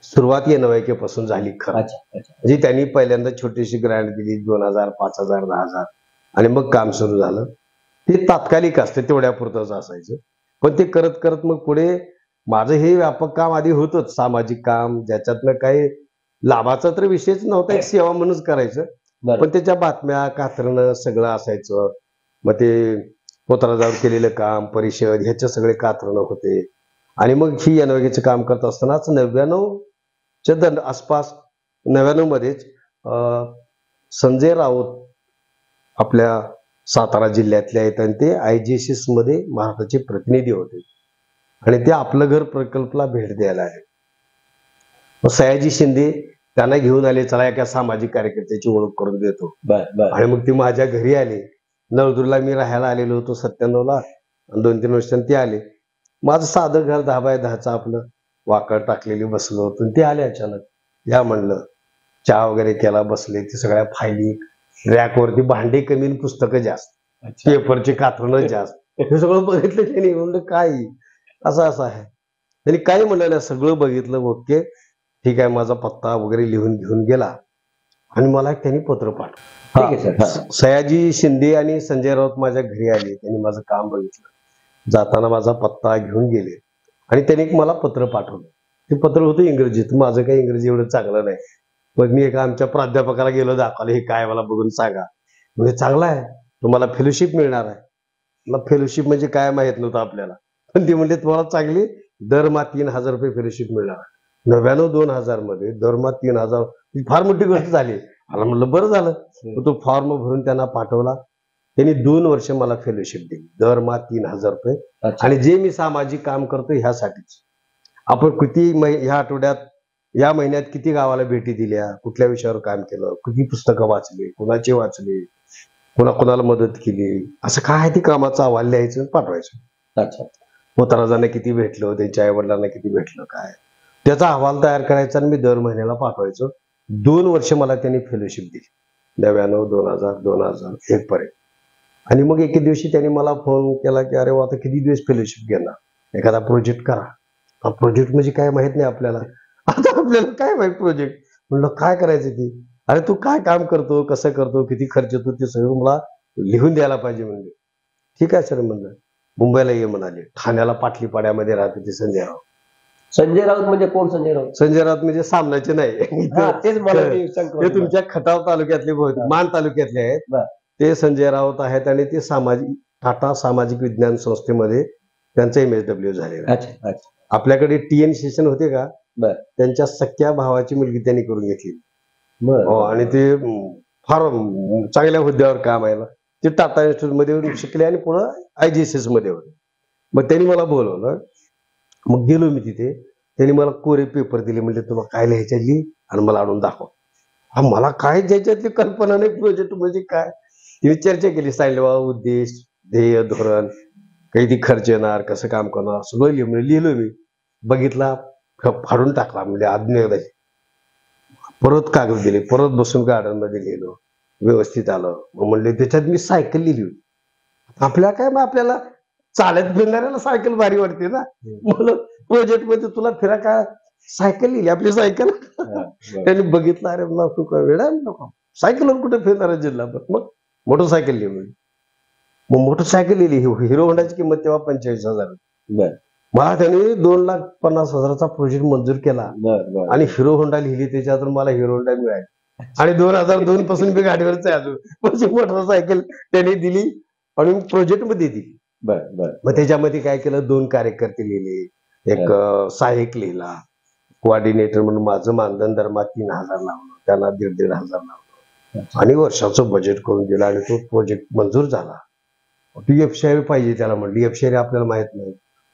सुरुवात NYK पासून झाली खरं. म्हणजे त्यांनी पहिल्यांदा छोटीशी ग्रँट दिली, 2000, 5000, 10000 आणि मग काम सुरू झालं. ते तात्कालिक असते, तेवढ्यापुरतंच असायचं. पण ते करत करत मग पुढे माझं हे व्यापक काम आधी होतच, सामाजिक काम, ज्याच्यातनं काही लाभाचा तर विषयच नव्हता, एक सेवा म्हणूनच करायचं. पण त्याच्या बातम्या, कात्रणं सगळं असायचं. मग ते पोतराजावर केलेलं काम, परिषद, ह्याचे सगळे कात्रणं होते. आणि मग ही NYKचं काम करत असतानाच 99च्या आसपास 99 मध्येच संजय राऊत आपल्या सातारा जिल्ह्यातले आहेत आणि ते IGSS मध्ये महाराष्ट्राचे प्रतिनिधी होते आणि ते आपलं घर प्रकल्पला भेट द्यायला आहे. मग सयाजी शिंदे त्यांना घेऊन आले, चला एका सामाजिक कार्यकर्त्याची ओळख करून देतो. आणि मग ते माझ्या घरी आले. नळदूरला मी राहायला आलेलो होतो 97ला, 2-3 वर्षांनी ते आले. माझं साधं घर 10x10चं आपलं वाकड टाकलेली बसलो होतो. ते आले अचानक. या म्हणलं, चहा वगैरे केला, बसले. ते सगळ्या फायली, रॅकवरती भांडे कमी आणि पुस्तकं जास्त, पेपरचे कात्रणं जास्त, हे सगळं बघितलं त्यांनी. म्हणलं काय असं आहे. त्यांनी काही म्हणलं नाही, सगळं बघितलं. ओके ठीक आहे, माझा पत्ता वगैरे लिहून घेऊन गेला आणि मला त्यांनी पत्र पाठवलं. सयाजी शिंदे आणि संजय राऊत माझ्या घरी आले. त्यांनी माझं काम बघितलं, जाताना माझा पत्ता घेऊन गेले आणि त्यांनी मला पत्र पाठवलं. ते पत्र होतं इंग्रजीत. माझं काही इंग्रजी एवढं चांगलं नाही. मग मी एका आमच्या प्राध्यापकाला गेलो, दाखवलं, हे काय मला बघून सांगा. म्हणजे चांगला आहे, तुम्हाला फेलोशिप मिळणार आहे. मला फेलोशिप म्हणजे काय माहित नव्हतं आपल्याला. पण ते म्हणजे तुम्हाला चांगली दरमहा 3000 रुपये फेलोशिप मिळणार. 99-2000 मध्ये दरमहा 3000 फार मोठी गोष्ट झाली. मला म्हणलं बरं झालं. तो फॉर्म भरून त्यांना पाठवला. त्यांनी 2 वर्ष मला फेलोशिप दिली, दरमहा 3000 रुपये. आणि जे मी सामाजिक काम करतो ह्यासाठीच. आपण किती ह्या आठवड्यात, या महिन्यात किती गावाला भेटी दिल्या, कुठल्या विषयावर काम केलं, किती पुस्तकं वाचली, कुणाचे वाचले, कोणाला मदत केली, असं काय ती कामाचा अहवाल लिहायचं, पाठवायचं. पोतराजांना किती भेटलं, त्यांच्या आई वडिलांना किती भेटलं, काय त्याचा अहवाल तयार करायचा आणि मी दर महिन्याला पाठवायचो. 2 वर्ष मला त्यांनी फेलोशिप दिली, 99, 2000, 2001 पर्यंत. आणि मग एके दिवशी त्यांनी मला फोन केला की अरे आता किती दिवस फेलोशिप घेणार, एखादा प्रोजेक्ट करा. प्रोजेक्ट म्हणजे काय माहित नाही आपल्याला. आता आपल्याला काय माहित प्रोजेक्ट. म्हणलं काय करायचं ती. अरे तू काय काम करतो, कसं करतो, किती खर्च येतो, ते सगळं मला लिहून द्यायला पाहिजे. म्हणजे ठीक आहे सर म्हणलं. मुंबईला ये म्हणाले. ठाण्याला पाटलीपाड्यामध्ये राहते ते संजय राऊत. संजय राऊत म्हणजे कोण संजय राऊत? संजय राऊत म्हणजे सामनाचे नाही, तेच मला ते तुमच्या खटाव तालुक्यातले, मान तालुक्यातले आहेत. ते संजय राऊत आहेत आणि ते टाटा सामाजिक विज्ञान संस्थेमध्ये त्यांचं MSW झालेलं आहे. आपल्याकडे TN सेशन होते का, त्यांच्या सख्या भावाची मुलगी त्यांनी करून घेतली. आणि ते फार चांगल्या हुद्द्यावर काम आहे. ते टाटा इन्स्टिट्यूट मध्ये शिकले आणि पुढे IGSS मध्ये होते. मग त्यांनी मला बोलवलं. मग गेलो मी तिथे. त्यांनी मला कोरे पेपर दिले. म्हणजे तुम्हाला काय लिहायच्या लिही आणि मला आणून दाखव. मला काय ज्याच्यातली कल्पना नाही, प्रोजेक्ट म्हणजे काय. तिने चर्चा केली, सांगितलं उद्देश, ध्येय, धोरण, काही ती खर्च येणार, कसं काम करणार, सगळं लिहिलं मी. बघितला, फाडून टाकला, म्हणजे अजून एकदा परत कागद दिले, परत बसून गार्डन मध्ये लिहिलो, व्यवस्थित आलं. मग म्हणले त्याच्यात मी सायकल लिहिली होती. आपल्याला काय, मग आपल्याला चालत फिरणाऱ्याला सायकल भारी वाटते ना. म्हणून प्रोजेक्ट मध्ये तुला फिरा काय, सायकल लिहिली आपली सायकल. त्यांनी बघितलं, अरे मला तू काय वेळा नको, सायकलवर कुठे फिरणार जिल्हाभर. मग मोटरसायकल लिहिली. मग मोटरसायकल लिहिली. हिरो होंडाची किंमत तेव्हा 45,000. मला त्याने 2,50,000चा प्रोजेक्ट मंजूर केला आणि हिरो होंडा लिहिली. त्याच्यातून मला हिरो होंडा मिळाली आणि 2002 पासून मी गाडीवरच आहे अजून. म्हणजे मोटरसायकल त्याने दिली आणि प्रोजेक्ट मध्ये दिली. मग त्याच्यामध्ये काय केलं, 2 कार्यकर्ते लिहिले, एक सहाय्यक लिहिला, कोऑर्डिनेटर म्हणून माझं मानधन दरमा 3,000 लावलं, त्यांना 1,500 लावलं आणि वर्षाचं बजेट करून दिलं आणि तो प्रोजेक्ट मंजूर झाला. ती एफशारी पाहिजे त्याला, म्हणली एफशारी आपल्याला माहित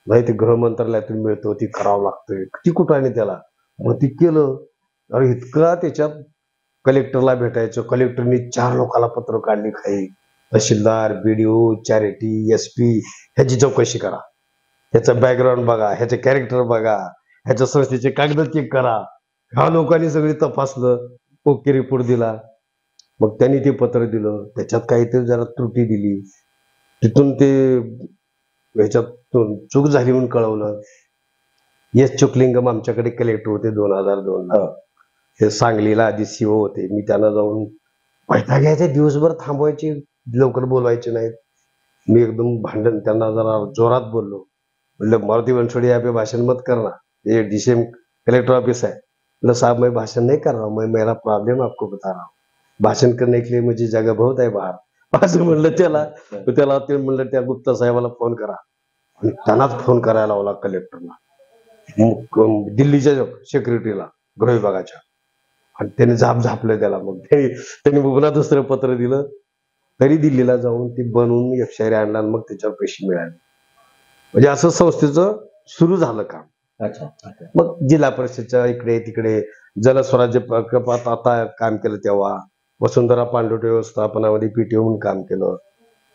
नाही ते गृह मंत्रालयातून मिळतो, ती करावं लागतंय, किती कुठं आणि त्याला. मग ती केलं. अरे इतका त्याच्यात कलेक्टरला भेटायचं, कलेक्टरनी 4 लोकांना पत्र काढली, काही तहसीलदार, बीडीओ, चॅरिटी, SP, ह्याची चौकशी करा, ह्याचं बॅकग्राऊंड बघा, ह्याचे कॅरेक्टर बघा, ह्याच्या संस्थेचे कागद चेक करा. ह्या लोकांनी सगळी तपासलं, ओके रिपोर्ट दिला. मग त्यांनी ते पत्र दिलं, त्याच्यात काहीतरी जरा त्रुटी दिली, तिथून ते ह्याच्यातून चूक झाली म्हणून कळवलं. एस चुकलिंगम आमच्याकडे कलेक्टर होते 2002ला. ते सांगलीला आधी CO होते. मी त्यांना जाऊन वैताग घ्यायचे, दिवसभर थांबवायचे, लवकर बोलवायचे नाहीत. मी एकदम भांडण त्यांना जरा जोरात बोललो. म्हणलं मारुति बनसोड़े यहाँ पे भाषण मत करना, ये DCM कलेक्टर ऑफिस है. मतलब साहब मैं भाषण नहीं कर रहा हूँ, मैं मेरा प्रॉब्लम आपको बता रहा हूँ, भाषण करने के लिए मुझे जगह बहुत है बाहर. असं म्हणलं त्याला. ते म्हणलं त्या गुप्ता साहेबाला फोन करा आणि त्यांनाच फोन करायला लावला कलेक्टरला, दिल्लीच्या सेक्रेटरीला गृह विभागाच्या, आणि त्याने झापलं त्याला. मग त्यांनी पुन्हा दुसरं पत्र दिलं. तरी दिल्लीला जाऊन ते बनवून एफशारी आणला आणि मग त्याच्यावर पैसे मिळाले. म्हणजे असं संस्थेचं सुरू झालं काम. मग जिल्हा परिषदच्या इकडे तिकडे जलस्वराज्य प्रकल्पात आता काम केलं, तेव्हा वसुंधरा पाणलोट व्यवस्थापनामध्ये PTO म्हणून काम केलं,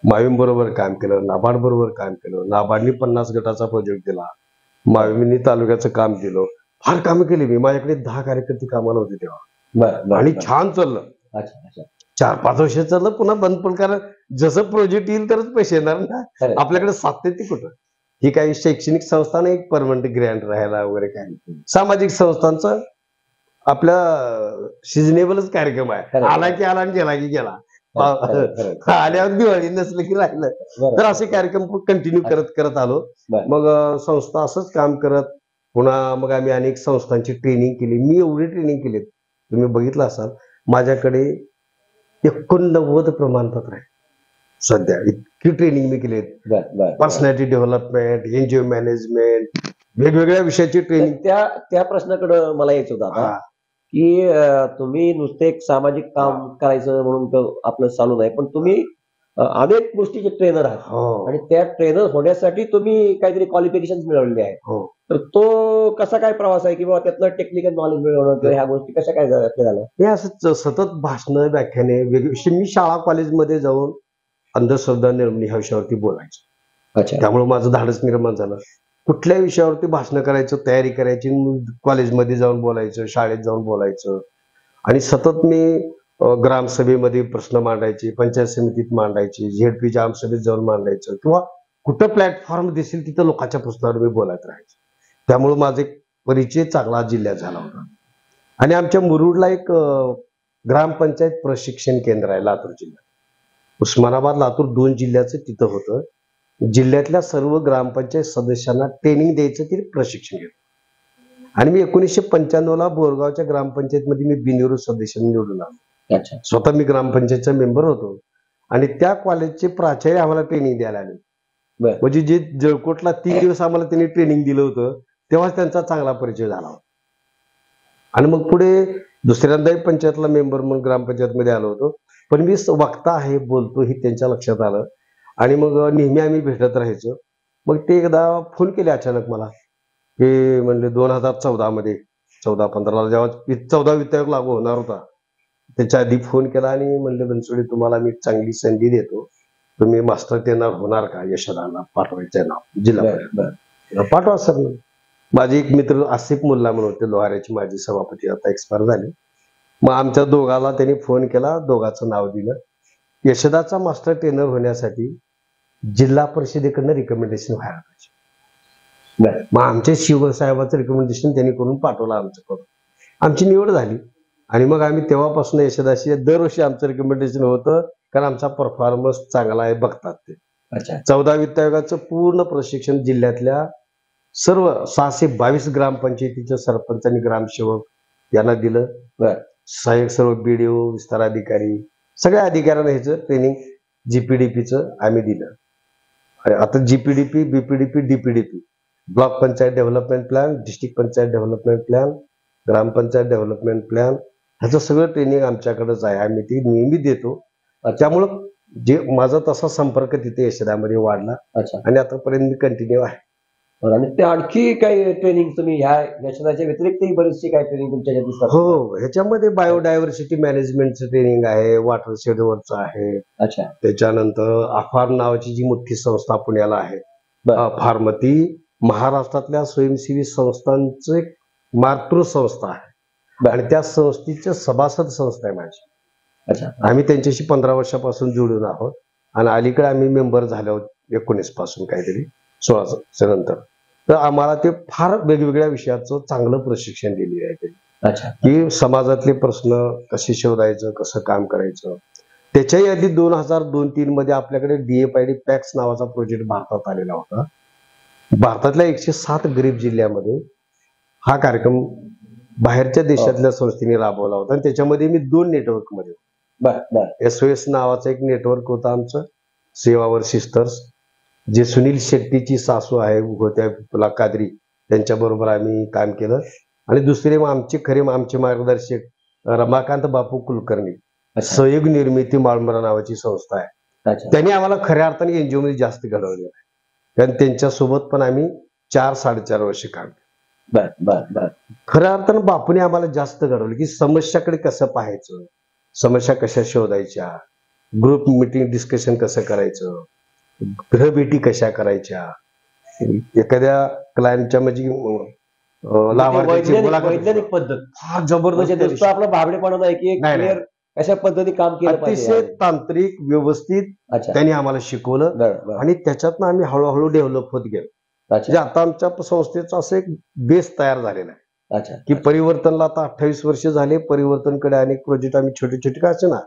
माविम बरोबर काम केलं, नाबार्ड बरोबर काम केलं. नाबार्डनी 50 गटाचा प्रोजेक्ट दिला, माविमनी तालुक्याचं काम दिलं. फार कामं केली मी. माझ्याकडे 10 कार्यकर्ते कामाला होते तेव्हा आणि छान चाललं. 4-5 वर्ष चाललं, पुन्हा बंद पण, कारण जसं प्रोजेक्ट येईल तरच पैसे येणार ना. आपल्याकडे सातत्य कुठं. ही काही शैक्षणिक संस्था नाही परमनंट ग्रँट राहायला वगैरे काय. सामाजिक संस्थांचा आपल्या सिजनेबलच कार्यक्रम आहे. आला की आला आणि गेला की गेला. आल्यावर दिवाळी, नसलं की राहिलं. तर असे कार्यक्रम कंटिन्यू करत आलो. मग संस्था असंच काम करत पुन्हा मग आम्ही अनेक संस्थांची ट्रेनिंग केली. मी एवढी ट्रेनिंग केली, तुम्ही बघितलं असाल माझ्याकडे 89 प्रमाणपत्र आहे सध्या. इतकी ट्रेनिंग मी केली. पर्सनॅलिटी डेव्हलपमेंट, NGO मॅनेजमेंट, वेगवेगळ्या विषयाची ट्रेनिंग. त्या प्रश्नाकडे मला यायचं होतं आता, की तुम्ही नुसते एक सामाजिक काम करायचं म्हणून आपलं चालू नाही, पण तुम्ही अनेक गोष्टीचे ट्रेनर आहात आणि त्या ट्रेनर होण्यासाठी तुम्ही काहीतरी क्वालिफिकेशन मिळवलेले आहेत. तर तो कसा काय प्रवास आहे, किंवा त्यातलं टेक्निकल नॉलेज मिळवणं किंवा ह्या गोष्टी कशा काय झालं? हे असं सतत भाषण, व्याख्याने, वेगवेगळी. मी शाळा कॉलेजमध्ये जाऊन अंधश्रद्धा निर्मूलन ह्या विषयावरती बोलायचो. त्यामुळे माझं धाडस निर्माण झालं. कुठल्या विषयावरती भाषण करायचं, तयारी करायची, कॉलेजमध्ये जाऊन बोलायचं, शाळेत जाऊन बोलायचं. आणि सतत मी ग्रामसभेमध्ये प्रश्न मांडायचे, पंचायत समितीत मांडायचे, ZPच्या आमसभेत जाऊन मांडायचं, किंवा कुठं प्लॅटफॉर्म दिसेल तिथं लोकांच्या प्रश्नावर मी बोलत राहायचो. त्यामुळे माझे परिचय चांगला जिल्ह्यात झाला होता. आणि आमच्या मुरुडला एक ग्रामपंचायत प्रशिक्षण केंद्र आहे लातूर जिल्ह्यात. उस्मानाबाद, लातूर 2 जिल्ह्याचं तिथं होतं. जिल्ह्यातल्या सर्व ग्रामपंचायत सदस्यांना ट्रेनिंग द्यायचं ते प्रशिक्षण घेतलं. आणि मी 1995ला बोरगावच्या ग्रामपंचायतमध्ये मी बिनविरोध सदस्य निवडून आलो. स्वतः मी ग्रामपंचायतचा मेंबर होतो. आणि त्या कॉलेजचे प्राचार्य आम्हाला ट्रेनिंग द्यायला आले. म्हणजे जे जळकोटला 3 दिवस आम्हाला त्यांनी ट्रेनिंग दिलं होतं, तेव्हाच त्यांचा चांगला परिचय झाला होता. आणि मग पुढे दुसऱ्यांदाही पंचायतला मेंबर म्हणून ग्रामपंचायतमध्ये आलो होतो. पण मी वक्ता आहे, बोलतो, हे त्यांच्या लक्षात आलं. आणि मग नेहमी आम्ही भेटत राहायचो. मग ते एकदा फोन केले अचानक मला, की म्हणले 2014 मध्ये 14-15 जेव्हा 14 वित्त आयोग लागू होणार होता, त्याच्या आधी फोन केला आणि म्हणले बनसोडे तुम्हाला मी चांगली संधी देतो, तुम्ही मास्टर ट्रेनर होणार का, यशोदाला पाठवायचं नाव जिल्हा परिषद. पाठवा सर. माझे एक मित्र आसिफ मुल्ला म्हणून होते, लोहाऱ्याचे माजी सभापती, आता एक्सपायर झाले. मग आमच्या दोघाला त्यांनी फोन केला, दोघांचं नाव दिलं. यशोदाचा मास्टर ट्रेनर होण्यासाठी जिल्हा परिषदेकडनं रिकमेंडेशन व्हायला पाहिजे. मग आमच्या शिवसाहेबाचं रिकमेंडेशन त्यांनी करून पाठवलं आमच्याकडून. आमची निवड झाली आणि मग आम्ही तेव्हापासून यशोदाशी दरवर्षी आमचं रिकमेंडेशन होतं, कारण आमचा परफॉर्मन्स चांगला आहे बघतात ते. 14 वित्त आयोगाचं पूर्ण प्रशिक्षण जिल्ह्यातल्या सर्व 622 ग्रामपंचायतीचे सरपंच आणि ग्रामसेवक यांना दिलं. सहाय्यक सर्व BDO, विस्तार अधिकारी, सगळ्या अधिकाऱ्यांना ह्याचं ट्रेनिंग GPDPचं आम्ही दिलं. आणि आता GPDP, BPDP, DPDP, block panchayat development plan, district panchayat development plan, gram panchayat development plan, ह्याचं सगळं ट्रेनिंग आमच्याकडेच आहे. आम्ही ती नेहमी देतो. त्यामुळं जे माझा तसा संपर्क तिथे यशोदामध्ये वाढला आणि आतापर्यंत मी कंटिन्यू आहे. आणि ते आणखी काही ट्रेनिंग तुम्ही ह्या यशोदाच्या व्यतिरिक्तही बरेचशी काही ट्रेनिंग तुमच्या दिसतात? हो, ह्याच्यामध्ये बायोडायव्हर्सिटी मॅनेजमेंटचं ट्रेनिंग आहे, वॉटर शेडवरचं आहे. त्याच्यानंतर अफार नावाची जी मोठी संस्था पुण्याला आहे, अफार्म, ती महाराष्ट्रातल्या स्वयंसेवी संस्थांची मातृ संस्था आहे आणि त्या संस्थेचे सभासद संस्था आहे माझी. आम्ही त्यांच्याशी 15 वर्षापासून जोडून आहोत आणि अलीकडे आम्ही मेंबर झालो आहोत 19 पासून, काहीतरी 16 नंतर. तर आम्हाला ते फार वेगवेगळ्या विषयाचं चांगलं प्रशिक्षण दिलेलं आहे त्यांनी, की समाजातले प्रश्न कसे शोधायचं, कसं काम करायचं. त्याच्याही आधी 2002-03 मध्ये आपल्याकडे DFID पॅक्स नावाचा प्रोजेक्ट भारतात आलेला होता. भारतातल्या 107 गरीब जिल्ह्यामध्ये हा कार्यक्रम बाहेरच्या देशातल्या संस्थेने राबवला होता आणि त्याच्यामध्ये मी 2 नेटवर्क मध्ये, SOS नावाचं एक नेटवर्क होतं आमचं, सेवावर सिस्टर्स, जे सुनील शेट्टीची सासू आहे होत्या तुला कादरी, त्यांच्याबरोबर आम्ही काम केलं. आणि दुसरे आमचे मार्गदर्शक रमाकांत बापू कुलकर्णी, सहयोग निर्मिती माळमरा नावाची संस्था आहे. त्यांनी आम्हाला खऱ्या अर्थाने NGO मध्ये जास्त घडवलेलं आहे, कारण त्यांच्यासोबत पण आम्ही 4-4.5 वर्ष काम केलं. खऱ्या अर्थानं बापूने आम्हाला जास्त घडवलं, की समस्याकडे कसं पाहायचं, समस्या कशा शोधायच्या, ग्रुप मिटिंग डिस्कशन कसं करायचं, ग्रहभेटी कशा करायच्या, एखाद्या क्लायंटच्या म्हणजे वैज्ञानिक पद्धत फार जबरदस्त. आपला भाबडेपणा नाही की अशा पद्धती काम केलं पाहिजे, अतिशय तांत्रिक व्यवस्थित त्यांनी आम्हाला शिकवलं आणि त्याच्यातनं आम्ही हळूहळू डेव्हलप होत गेलो. म्हणजे आता आमच्या संस्थेचा असं एक बेस तयार झालेला आहे, की परिवर्तनला आता 28 वर्ष झाले. परिवर्तनकडे अनेक प्रोजेक्ट आम्ही छोटे छोटे का असे ना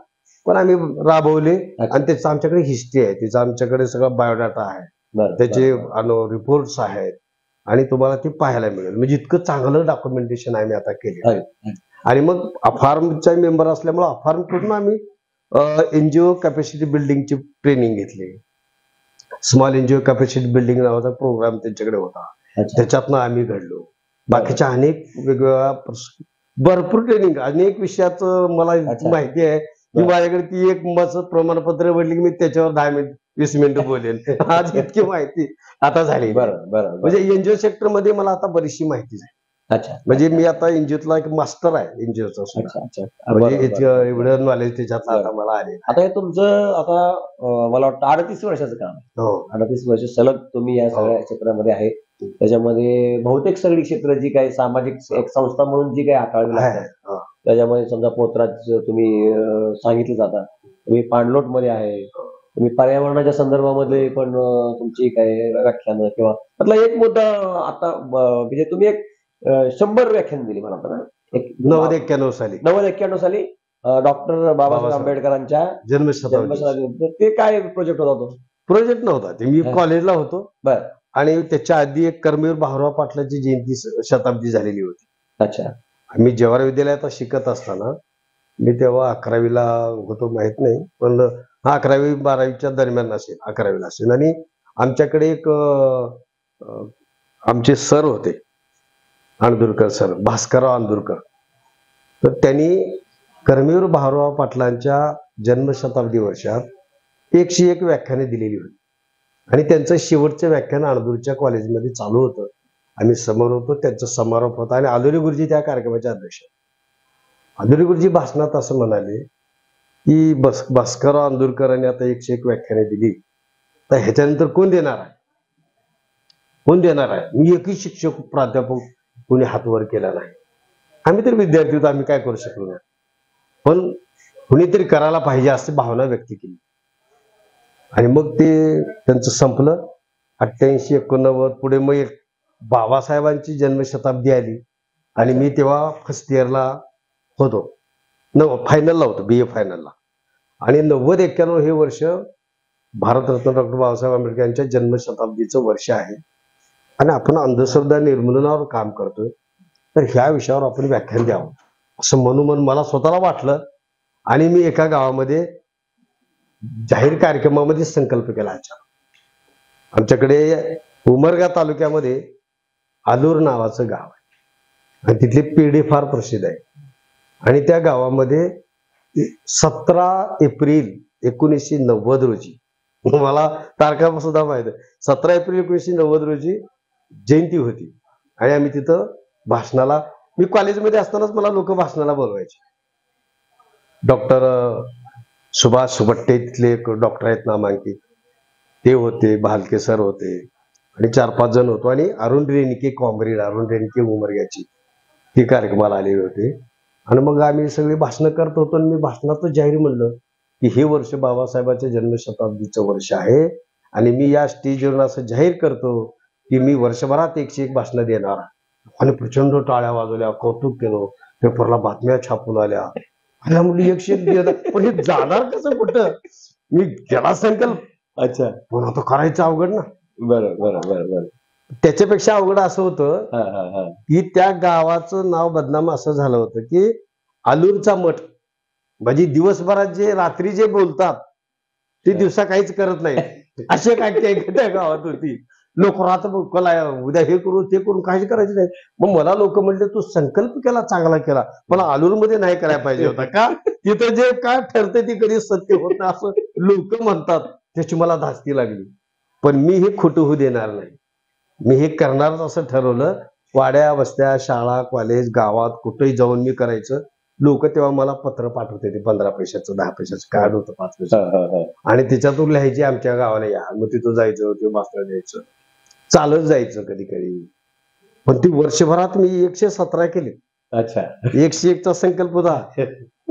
पण आम्ही राबवले आणि त्याचं आमच्याकडे हिस्ट्री आहे, त्याचा आमच्याकडे सगळा बायोडाटा आहे, त्याचे रिपोर्ट्स आहेत आणि तुम्हाला ते पाहायला मिळेल. म्हणजे इतकं चांगलं डॉक्युमेंटेशन आम्ही आता केलं. आणि मग अफार्मचा मेंबर असल्यामुळे अफार्म कडून आम्ही NGO कॅपॅसिटी बिल्डिंगची ट्रेनिंग घेतली. स्मॉल NGO कॅपॅसिटी बिल्डिंग नावाचा प्रोग्राम त्यांच्याकडे होता, त्याच्यातनं आम्ही घडलो. बाकीच्या अनेक वेगवेगळ्या भरपूर ट्रेनिंग, अनेक विषयाचं मला माहिती आहे की माझ्याकडे ती एक प्रमाणपत्र भेटली की मी त्याच्यावर 10-20 मिनिटं बोलेन. आज इतकी माहिती आता झाली. म्हणजे NGO सेक्टर मध्ये मला आता बरीचशी माहिती झाली. म्हणजे मी आता NGOतला एक मास्टर आहे NGOचा सुद्धा, म्हणजे एवढं नॉलेज त्याच्यात आता मला आले. आता हे तुमचं आता मला वाटतं 38 वर्षाचं काम आहे. 38 वर्ष सलग तुम्ही या सगळ्या क्षेत्रामध्ये आहे. त्याच्यामध्ये बहुतेक सगळी क्षेत्र जी काही सामाजिक एक संस्था म्हणून जी काही हाताळली लागतात, त्याच्यामध्ये समजा पोतराज तुम्ही सांगितलं जाता, तुम्ही पाणलोट मध्ये आहे, तुम्ही पर्यावरणाच्या संदर्भामध्ये पण तुमची काही व्याख्यानं किंवा त्यातला एक मुद्दा आता म्हणजे तुम्ही एक 100 व्याख्यान दिली मला ना, 90-91 साली डॉक्टर बाबासाहेब आंबेडकरांच्या जन्मशताब्दी. ते काय प्रोजेक्ट होता? तो प्रोजेक्ट नव्हता, ते मी कॉलेजला होतो आणि त्याच्या आधी एक कर्मवीर भाऊराव पाटलाची जयंती शताब्दी झालेली होती. आम्ही जवाहर विद्यालयात शिकत असताना, मी तेव्हा 11वीला होतो माहित नाही, पण 11वी-12वीच्या दरम्यान असेल, 11वीला असेल. आणि आमच्याकडे एक आमचे सर होते अंदुरकर सर, भास्करराव अंदुरकर. तर त्यांनी कर्मवीर भाऊराव पाटलांच्या जन्मशताब्दी वर्षात 101 व्याख्याने दिलेली होती आणि त्यांचं शेवटचं व्याख्यान अणदूरच्या कॉलेजमध्ये चालू होतं. आम्ही समोर होतो, त्यांचा समारोप होता आणि आदुरी गुरुजी त्या कार्यक्रमाचे अध्यक्ष. आदुरी गुरुजी भाषणात असं म्हणाले की भास्करराव अंदुरकरांनी आता 101 व्याख्याने दिली, तर ह्याच्यानंतर कोण देणार आहे? कोण देणार आहे? मी एकही शिक्षक प्राध्यापक कोणी हात वर केला नाही. आम्ही तर विद्यार्थी होतो, आम्ही काय करू शकलो नाही. पण कुणीतरी करायला पाहिजे अशी भावना व्यक्त केली आणि मग ते त्यांचं संपलं. 88-89 पुढे मग एक बाबासाहेबांची जन्मशताब्दी आली आणि मी तेव्हा फर्स्ट इयरला होतो, फायनलला होतो, BA फायनलला. आणि 90-91 हे वर्ष भारतरत्न डॉक्टर बाबासाहेब आंबेडकर यांच्या जन्मशताब्दीचं वर्ष आहे आणि आपण अंधश्रद्धा निर्मूलनावर काम करतोय. तर ह्या विषयावर आपण व्याख्यान द्यावं असं म्हणून मला स्वतःला वाटलं आणि मी एका गावामध्ये जाहीर कार्यक्रमामध्ये संकल्प केला. आमच्याकडे उमरगा तालुक्यामध्ये आलूर नावाचं गाव आहे आणि तिथली पेढे फार प्रसिद्ध आहे. आणि त्या गावामध्ये 17 एप्रिल 1990 रोजी, मला तारखा सुद्धा माहित आहे, 17 एप्रिल 1990 रोजी जयंती होती आणि आम्ही तिथं भाषणाला, मी कॉलेजमध्ये असतानाच मला लोक भाषणाला बोलवायचे. डॉक्टर सुभाष सुभट्टे तिथले एक डॉक्टर आहेत नामांकित, ते होते, भालके सर होते आणि 4-5 जण होतो आणि अरुण रेणके, कॉम्रेड अरुण रेणके उमरग्याची, ते कार्यक्रमाला आलेले होते. आणि मग आम्ही सगळे भाषण करत होतो आणि मी भाषणात जाहीर म्हणलं की हे वर्ष बाबासाहेबांच्या जन्मशताब्दीचं वर्ष आहे आणि मी या स्टेजवरून असं जाहीर करतो की मी वर्षभरात 101 भाषणं देणार. आणि प्रचंड टाळ्या वाजवल्या, कौतुक केलं, पेपरला बातम्या छापून आल्या. आणि मुली 101 देणार, पण हे जाणार कसं कुठं? मी केला संकल्प, अच्छा, पण आता करायचं अवघड ना. बरं बरं बरं बरं. त्याच्यापेक्षा अवघड असं होतं की त्या गावाचं नाव बदनाम असं झालं होतं की आलूरचा मठ, म्हणजे दिवसभरात जे रात्री जे बोलतात ते दिवसा काहीच करत नाही, असे काय त्या गावात होती. लोक रात्र कला उद्या हे करू ते करू, काहीच करायचं नाही. मग मला लोक म्हणले तू संकल्प केला, चांगला केला, पण आलूरमध्ये नाही करायला पाहिजे होता का? तिथं जे काय ठरते ते कधी सत्य होत नाही असं लोक म्हणतात. त्याची मला धास्ती लागली. पण मी हे खोटं होऊ देणार नाही, मी हे करणारच असं ठरवलं. वाड्या वस्त्या, शाळा, कॉलेज, गावात कुठेही जाऊन मी करायचं. लोक तेव्हा मला पत्र पाठवते, ते 15 पैशाचं 10 पैशाचं कार्ड होतं, 5 पैशाचं, आणि त्याच्यातून लिहायचे आमच्या गावाला या. मग तिथं जायचं, ते भाषण द्यायचं, चालत जायचं कधी कधी. पण ती वर्षभरात मी 117 केले. अच्छा, 101चा संकल्प होता.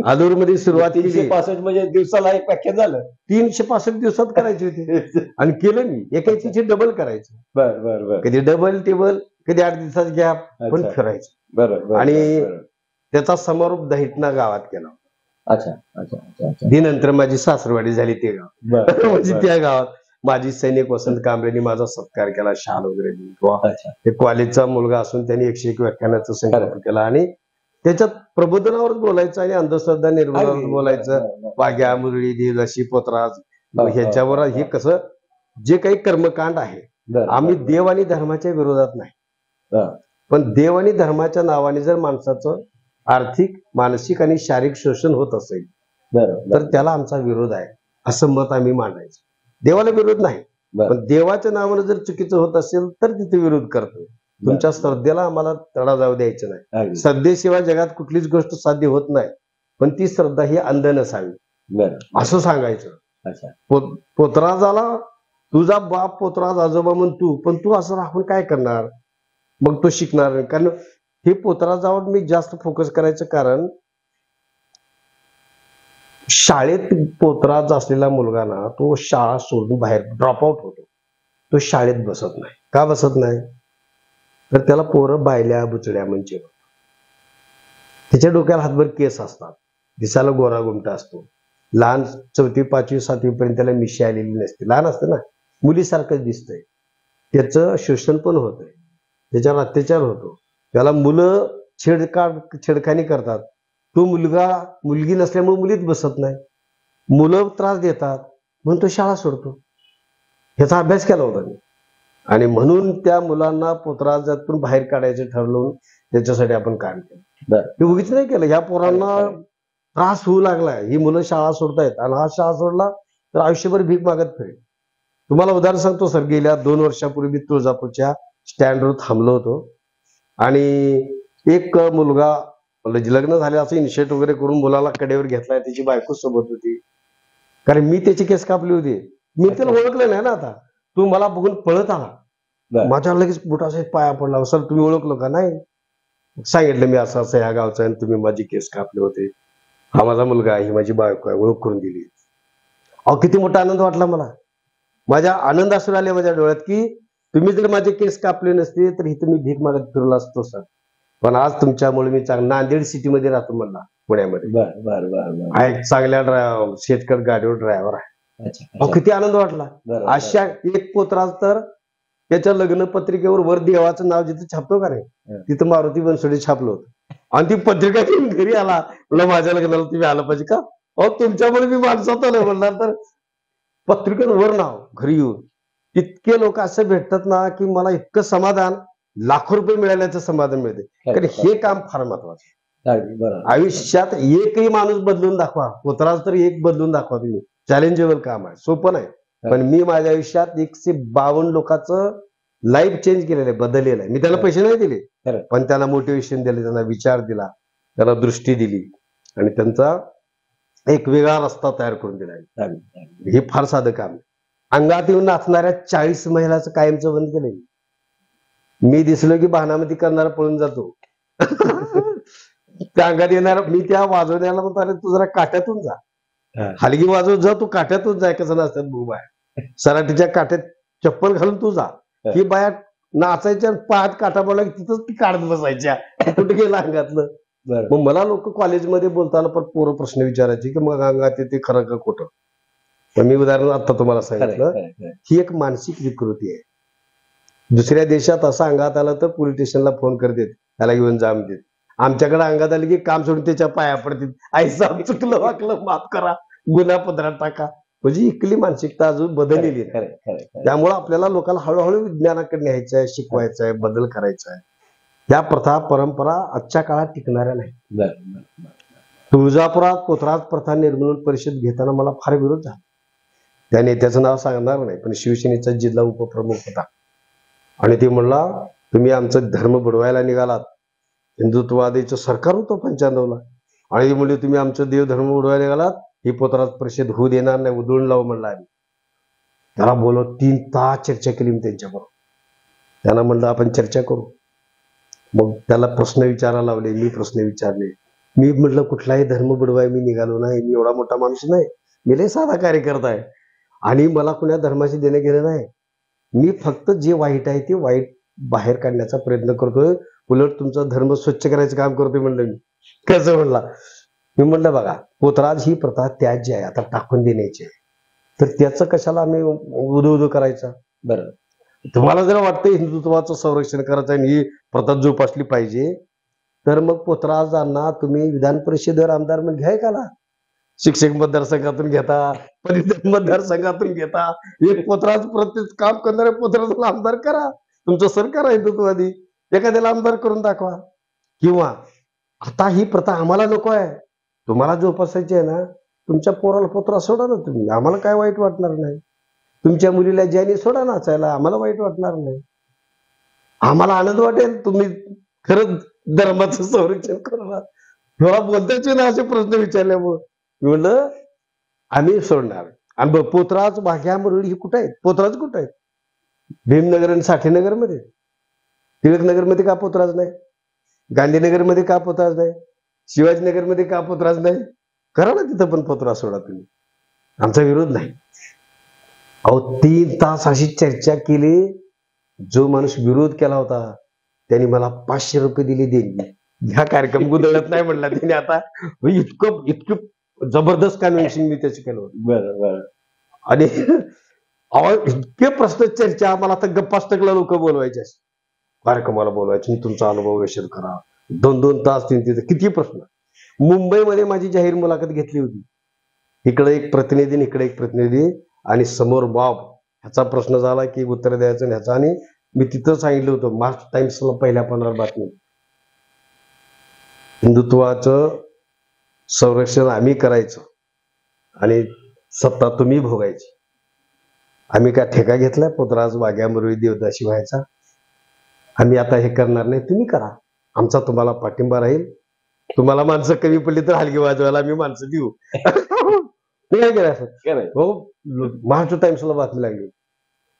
आलूरमध्ये सुरुवात केली. 365 म्हणजे दिवसाला एक व्याख्यान झालं. 365 दिवसात करायची होती आणि केलं मी. एकाची डबल करायचं. बरं बरं बरं. कधी डबल टेबल, कधी 8 दिवसाचा गॅप, पण फिरायचं. बरं. आणि त्याचा समारोप दहिटना गावात केला. अच्छा अच्छा अच्छा. नंतर माझी सासरवाडी झाली ते गाव. म्हणजे त्या गावात माझी सैनिक वसंत कांबळेंनी माझा सत्कार केला, शाल वगैरे दिली. ते कॉलेजचा मुलगा असून त्यांनी 101 व्याख्यानाचा संकल्प केला आणि त्याच्यात प्रबोधनावर बोलायचं आणि अंधश्रद्धा निर्मूलनावर बोलायचं. वाघ्या, मुरळी, देवदासी, पोतराज, ह्याच्यावर हे कसं जे काही कर्मकांड आहे, आम्ही देव आणि धर्माच्या विरोधात नाही, पण देव आणि धर्माच्या नावाने जर माणसाचं आर्थिक, मानसिक आणि शारीरिक शोषण होत असेल तर त्याला आमचा विरोध आहे असं मत आम्ही मांडायचं. देवाला विरोध नाही, पण देवाच्या नावानं जर चुकीचं होत असेल तर तिथे विरोध करतो. तुमच्या श्रद्धेला आम्हाला तडा जाऊ द्यायचं नाही. श्रद्धेशिवाय जगात कुठलीच गोष्ट साध्य होत नाही, पण ती श्रद्धा ही अंध नसावी असं सांगायचं. पोतराजाला तुझा बाप पोतराज आजोबा म्हण तू, पण तू असं राहून काय करणार? मग तो शिकणार नाही. कारण हे पोतराजावर मी जास्त फोकस करायचं कारण शाळेत पोतराज असलेला मुलगा ना, तो शाळा सोडून बाहेर ड्रॉपआउट होतो. तो शाळेत बसत नाही. का बसत नाही? तर त्याला पोरं बायल्या बुचड्या म्हणजे त्याच्या डोक्याला हातभर केस असतात, दिसायला गोरा गुमटा असतो, लहान 4थी 5वी 7वी पर्यंत त्याला मिशी आलेली नसते, लहान असते ना, मुलीसारखं दिसतंय. त्याचं शोषण पण होतंय, त्याच्यावर अत्याचार होतो, त्याला मुलं छेडखानी करतात. तो मुलगी नसल्यामुळे मुलीत बसत नाही, मुलं त्रास देतात म्हणून तो शाळा सोडतो. ह्याचा अभ्यास केला होता मी आणि म्हणून त्या मुलांना पोतराजातून बाहेर काढायचं ठरवून त्याच्यासाठी आपण काम केलं. हे उगीच नाही केलं. ह्या पोरांना त्रास होऊ लागलाय, ही मुलं शाळा सोडतायत आणि हा शाळा सोडला तर आयुष्यभर भीक मागत फिरेल. तुम्हाला उदाहरण सांगतो सर, गेल्या 2 वर्षापूर्वी तुळजापूरच्या स्टँडवर थांबलो होतो आणि एक मुलगा म्हणलं लग्न झाले असं इनिशिएट वगैरे करून मुलाला कडेवर घेतलाय, त्याची बायको सोबत होती, कारण मी त्याची केस कापली होती. मी त्याला ओळखलं नाही ना. आता तू मला बघून पळत आला, बरं. माझ्या लगेच बुटाचा पाया पडला, सर तुम्ही ओळखलं का? नाही. सांगितलं मी असं असं ह्या गावचं आहे, तुम्ही माझी केस कापले होते, हा माझा मुलगा आहे, ही माझी बायको आहे, ओळख करून दिली. अहो किती मोठा आनंद वाटला मला. माझ्या आनंद असू आले माझ्या डोळ्यात की तुम्ही जर माझे केस कापले नसते तर इथं मी भीक मागत फिरलो असतो सर, पण आज तुमच्यामुळे मी नांदेड सिटीमध्ये राहतो म्हणला, पुण्यामध्ये. बरं बरं बरं हा एक चांगल्या शेतकरी गाडीवर ड्रायव्हर आहे. अच्छा अहो किती आनंद वाटला. बरं अशा एक पोतराज तर त्याच्या लग्न पत्रिकेवर वर देवाचं नाव जिथे छापतो का नाही, तिथं मारुती बनसोडे छापलं होतं. आणि ती पत्रिका घेऊन घरी आला, म्हणलं माझ्या लग्नाला तुम्ही आलं पाहिजे का? अहो तुमच्यामुळे मी माणसात आलोय म्हणणार, तर पत्रिकेवर नाव घरी येऊन. इतके लोक असे भेटतात ना की मला इतकं समाधान, लाखो रुपये मिळाल्याचं समाधान मिळते. कारण हे काम फार महत्वाचं आहे. बरं. आयुष्यात एकही माणूस बदलून दाखवा, पोतराज तर एक बदलून दाखवा तुम्ही. चॅलेंजेबल काम आहे, सोपं नाही. पण मी माझ्या आयुष्यात 152 लोकांचं लाईफ चेंज केलेलं आहे, बदललेलं आहे. मी त्याला पैसे नाही दिले, पण त्यांना मोटिवेशन दिले, त्यांना विचार दिला, त्यांना दृष्टी दिली आणि त्यांचा एक वेगळा रस्ता तयार करून दिला. हे फार साधं काम आहे. अंगात येऊन नाचणाऱ्या 40 महिलाचं कायमचं बंद केलंय. मी दिसलो की बहानामध्ये करणारा पळून जातो. त्या अंगात येणार, मी त्या वाजवण्याला म्हणतो अरे तू जरा काट्यातून जा, हलगी वाजव जा, तू काट्यातून जाय. कसं नसतात बुबा, सराटीच्या काट्यात चप्पल घालून तू जा. ही बाया नाचायच्या, पायात काटा पडला की तिथंच ती काढत बसायच्या, कुठे गेलं अंगातलं. मग मला लोक कॉलेजमध्ये बोलताना पण पोरं प्रश्न विचारायचे की मग अंगात ते खरं का खोटं. तर मी उदाहरण आता तुम्हाला सांगितलं, ही एक मानसिक विकृती आहे. दुसऱ्या देशात असं अंगात आलं तर पोलीस स्टेशनला फोन करतात, त्याला घेऊन जा म्हणतात. आमच्याकडे अंगात आले की काम सोडून त्याच्या पाया पडतील, आईचं चुकलं वाकलं माफ करा, गुन्हा पत्रात टाका. म्हणजे इकली मानसिकता अजून बदललेली आहे. त्यामुळे आपल्याला लोकांना हळूहळू विज्ञानाकडे न्यायचं आहे, शिकवायचं आहे, बदल करायचा आहे. या प्रथा परंपरा आजच्या काळात टिकणाऱ्या नाही. तुळजापुरात पोतराज प्रथा निर्मूलन परिषद घेताना मला फार विरोध झाला. त्या नेत्याचं नाव सांगणार नाही, पण शिवसेनेचा जिल्हा उपप्रमुख होता आणि ते म्हणला तुम्ही आमचं धर्म बुडवायला निघालात. हिंदुत्ववादीचं सरकार होतं 95ला आणि म्हणजे तुम्ही आमचं देव धर्म बुडवायला निघालात, ही पोतराज परिषद होऊ देणार नाही, उधळून लावू म्हणला. आम्ही त्याला बोलत 3 तास चर्चा केली मी त्यांच्याबरोबर. त्यांना म्हणलं आपण चर्चा करू. मग त्याला प्रश्न विचारायला लावले, मी प्रश्न विचारले. मी म्हटलं कुठलाही धर्म बुडवाय मी निघालो नाही, मी एवढा मोठा माणूस नाही, मी लय साधा कार्यकर्ता आहे आणि मला कुणा धर्माशी देणं घेणं नाही. मी फक्त जे वाईट आहे ते वाईट बाहेर काढण्याचा प्रयत्न करतोय, उलट तुमचा धर्म स्वच्छ करायचं काम करतोय म्हणलं मी. कसं म्हणला? मी म्हणलं बघा पोतराज ही प्रथा त्याज्य आहे, आता टाकून देण्याची आहे, तर त्याचं कशाला आम्ही उदो करायचा? बरं, तुम्हाला जर वाटतं हिंदुत्वाचं संरक्षण करायचं आणि ही प्रथा जोपासली पाहिजे, तर मग पोतराजांना तुम्ही विधान परिषदेवर आमदार म्हणून घ्याय का ना? शिक्षक मतदारसंघातून घेता, परिषद मतदारसंघातून घेता, एक पोतराज प्रत्येक काम करणाऱ्या पोतराजाला आमदार करा. तुमचं सरकार आहे हिंदुत्ववादी, एखाद्याला आमदार करून दाखवा. किंवा आता ही प्रथा आम्हाला नको आहे, तुम्हाला जोपासायची आहे ना, तुमच्या पोराला पोतरा सोडा ना तुम्ही, आम्हाला काय वाईट वाटणार नाही. तुमच्या मुलीला ज्याने सोडा नाचायला, आम्हाला वाईट वाटणार नाही. आम्हाला आनंद वाटेल तुम्ही खरंच धर्माचं संरक्षण करणार. मला बोलताच ना असे प्रश्न विचारल्यामुळे म्हणलं आम्ही सोडणार. आणि पोतराज भाग्या मुरळी ही कुठे आहेत? पोतराज कुठे आहेत? भीमनगर आणि साठेनगर मध्ये, टिळकनगर मध्ये का पोतराज नाही? गांधीनगर मध्ये का पोतराज नाही? शिवाजीनगर मध्ये का पोतराज नाही? करा ना तिथं पण पोतराज सोडा तुम्ही, आमचा विरोध नाही. अहो 3 तास अशी चर्चा केली. जो माणूस विरोध केला होता त्यांनी मला 500 रुपये दिले देणगी. ह्या कार्यक्रम गुदळत नाही म्हणला त्याने. आता इतकं जबरदस्त कन्व्हेन्शन मी त्याचं केलं होतं. बरं. आणि इतके प्रश्न चर्चा, मला आता गप्पाष्टकला लोक बोलवायचे, कार्यक्रमाला बोलवायचे, तुमचा अनुभव शेअर करा. 2-2 तास 3 किती प्रश्न. मुंबईमध्ये माझी जाहीर मुलाखत घेतली होती. इकडे एक प्रतिनिधी, इकडे एक प्रतिनिधी आणि समोर बाब. ह्याचा प्रश्न झाला की उत्तर द्यायचं ह्याचा. आणि मी तिथं सांगितलं होतं महाराष्ट्र टाइम्सला पहिल्या 15 बातमी, हिंदुत्वाचं संरक्षण आम्ही करायचं आणि सत्ता तुम्ही भोगायची. आम्ही काय ठेका घेतलाय पोतराज वाघ्या मुरळी देवदासी व्हायचा? आम्ही आता हे करणार नाही, तुम्ही करा, आमचा तुम्हाला पाठिंबा राहील. तुम्हाला माणसं कमी पडली तर हलगी वाजवायला आम्ही माणसं देऊ. मी काय केलं असं खरंय. हो. महाराष्ट्र टाइम्सला बातमी लागली.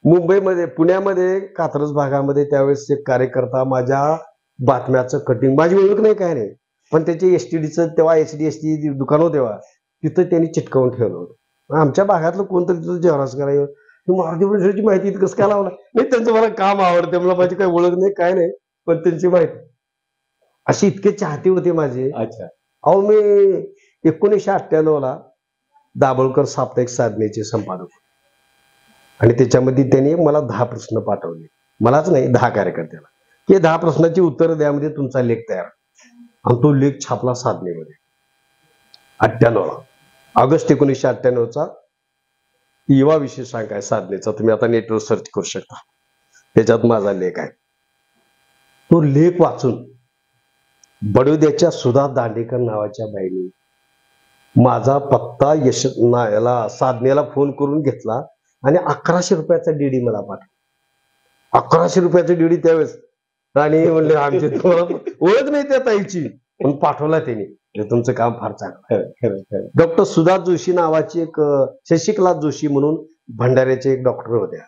मुंबईमध्ये पुण्यामध्ये कात्रज भागामध्ये त्यावेळेस एक कार्यकर्ता माझ्या बातम्याचं कटिंग, माझी ओळख नाही काय नाही, पण त्याचे एसटीडीचं तेव्हा HDFC दुकान होतं तेव्हा, तिथं त्यांनी चिटकवून ठेवलं होतं. आमच्या भागातलं कोणतरी तिथं जेवणाच करायचं, मारुती बुलढाण्याची माहिती कसं काय लावला नाही. त्यांचं मला काम आवडतं, मला माझी काही ओळख नाही काय नाही, पण त्यांची माहिती अशी इतके चाहते होते माझे. अच्छा. अहो मी 1998ला दाभोळकर साप्ताहिक साधनेचे संपादक होते. आणि त्याच्यामध्ये त्यांनी मला 10 प्रश्न पाठवले, मलाच नाही 10 कार्यकर्त्याला, की 10 प्रश्नाची उत्तर द्यामध्ये तुमचा लेख तयार. आणि तो लेख छापला साधनेमध्ये 98ला, ऑगस्ट 1998चा युवा विषय सांगाय साधनेचा. तुम्ही आता नेटवर सर्च करू शकता, त्याच्यात माझा लेख आहे. तो लेख वाचून बडोद्याच्या सुधा दांडेकर नावाच्या बाईने माझा पत्ता याला साधनेला फोन करून घेतला आणि 1100 रुपयाचा डीडी मला पाठवला. 1100 रुपयाचा डीडी त्यावेळेस. आणि म्हणले आमची तुम्हाला ओळख नाही त्या ताईची, पण पाठवला त्यांनी. तुमचं काम फार चांगलं. डॉक्टर सुधा जोशी नावाची एक, शशिकला जोशी म्हणून भंडाऱ्याचे एक डॉक्टर होत्या,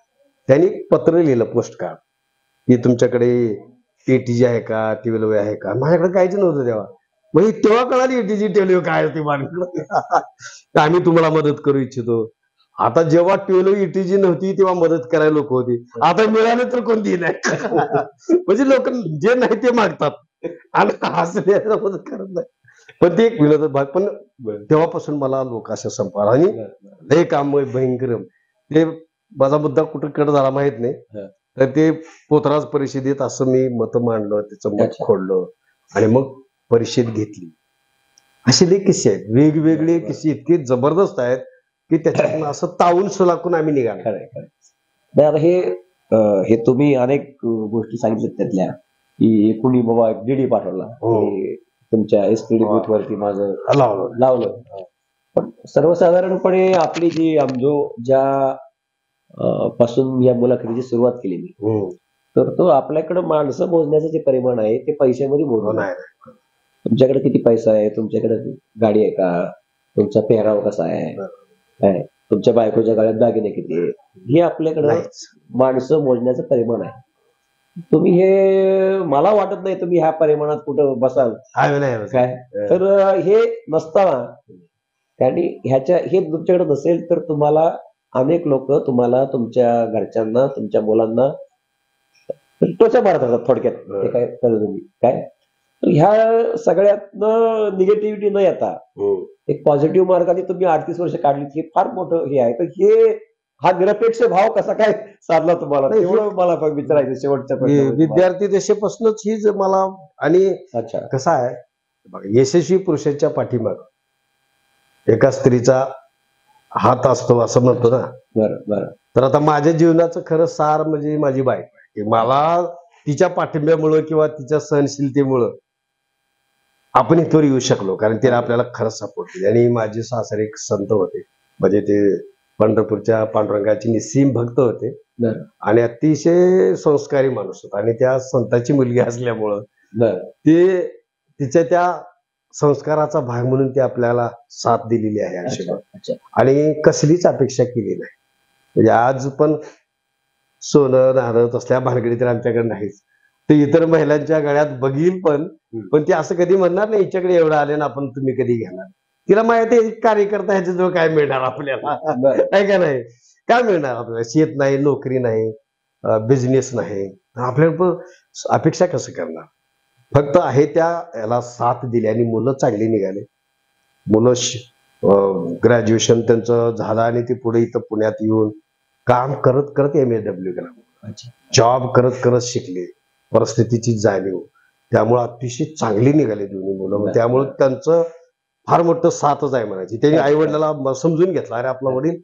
त्यांनी पत्र लिहिलं पोस्ट कार्ड की तुमच्याकडे ATG आहे का, TLV आहे का. माझ्याकडे काहीच नव्हतं तेव्हा. म्हणजे तेव्हा कळाली ATG TLV काय ते मानकडे. आम्ही तुम्हाला मदत करू इच्छितो. आता जेव्हा TLV ATG नव्हती तेव्हा मदत करायला लोक होती, आता मिळाले तर कोणती नाही. म्हणजे लोक जे नाही ते मागतात आणि असं मदत करत नाही. पण ते एक विनोद भाग. पण तेव्हापासून मला लोक अशा संपर्क आणि हे काम भयंकर. ते माझा मुद्दा कुठं कट झाला माहित नाही, तर ते पोतराज परिषदेत असं मी मत मांडलं, त्याचं मत खोडलं आणि मग परिषद घेतली. असे लई किस्से आहेत, वेगवेगळे किस्से इतके जबरदस्त आहेत की त्याच्यातून असं तावून सुलाकून आम्ही निघालो. नाही आता हे तुम्ही अनेक गोष्टी सांगितल्यात त्यातल्या, की कोणी बाबा डीडी पाठवला, तुमच्या STD बूथ वरती माझं लावलं. पण सर्वसाधारणपणे आपली जी ज्या पासून या मुलाखतीची सुरुवात केली मी, तर तो आपल्याकडे माणसं मोजण्याचं जे परिमाण आहे ते पैशामध्ये मोजून आहे. तुमच्याकडे किती पैसा आहे, तुमच्याकडे गाडी आहे का, तुमचा पेहराव कसा आहे, तुमच्या बायकोच्या गळ्यात दागिने किती आहे, हे आपल्याकडे माणसं मोजण्याचं परिमाण आहे. तुम्ही हे, मला वाटत नाही तुम्ही ह्या परिमाणात कुठं बसाल काय. तर हे नसताना आणि हे तुमच्याकडे नसेल तर तुम्हाला अनेक लोक तुम्हाला, तुमच्या घरच्यांना, तुमच्या मुलांना टोचा मारत असतात थोडक्यात. ते काय तुम्ही काय, ह्या सगळ्यातनं निगेटिव्हिटी न येता एक पॉझिटिव्ह मार्गाने तुम्ही 38 वर्ष काढली, हे फार मोठं हे आहे. तर हा निरपेक्ष भाव कसा काय साधला तुम्हाला, एवढं मला विचारायचं शेवटच्या विद्यार्थी दशेपासूनच हीच मला. आणि कसं आहे, यशस्वी पुरुषाच्या पाठीमाग एका स्त्रीचा हात असतो असं म्हणतो ना. बरं. तर आता माझ्या जीवनाचं खरं सार म्हणजे माझी बायको आहे, की मला तिच्या पाठिंब्यामुळं किंवा तिच्या सहनशीलतेमुळं आपण इथवर येऊ शकलो, कारण तिने आपल्याला खरंच सपोर्ट केली. आणि माझे सासरे एक संत होते, म्हणजे ते पंढरपूरच्या पांडुरंगाचे निस्सीम भक्त होते आणि अतिशय संस्कारी माणूस होता. आणि त्या संताची मुलगी असल्यामुळं ते तिच्या त्या संस्काराचा भाग म्हणून ते आपल्याला साथ दिलेली आहे आयुष्यात. आणि कसलीच अपेक्षा केली नाही. म्हणजे आज पण सोनं नाणं तसल्या भानगडी तर आमच्याकडे नाहीच. ते इतर महिलांच्या गळ्यात बघील पण ते असं कधी म्हणणार नाही हिच्याकडे एवढं आले ना आपण तुम्ही कधी घेणार. तिला माहिती आहे कार्यकर्ता ह्याच्याजवळ काय मिळणार आपल्याला, काय का नाही, काय मिळणार आपल्याला. शेत नाही, नोकरी नाही, बिझनेस नाही, आपल्याला पण अपेक्षा कसं करणार. फक्त आहे त्या याला साथ दिली आणि मुलं चांगली निघाले. मुलं ग्रॅज्युएशन त्यांचं झालं आणि ते पुढे इथं पुण्यात येऊन काम करत करत MAW केला, जॉब करत करत शिकले, परिस्थितीची जाणीव. त्यामुळे अतिशय चांगली निघाले दोन्ही मुलं. त्यामुळे त्यांचं फार मोठं साथच आहे म्हणायची. त्यांनी आई वडिलांना समजून घेतला, अरे आपला वडील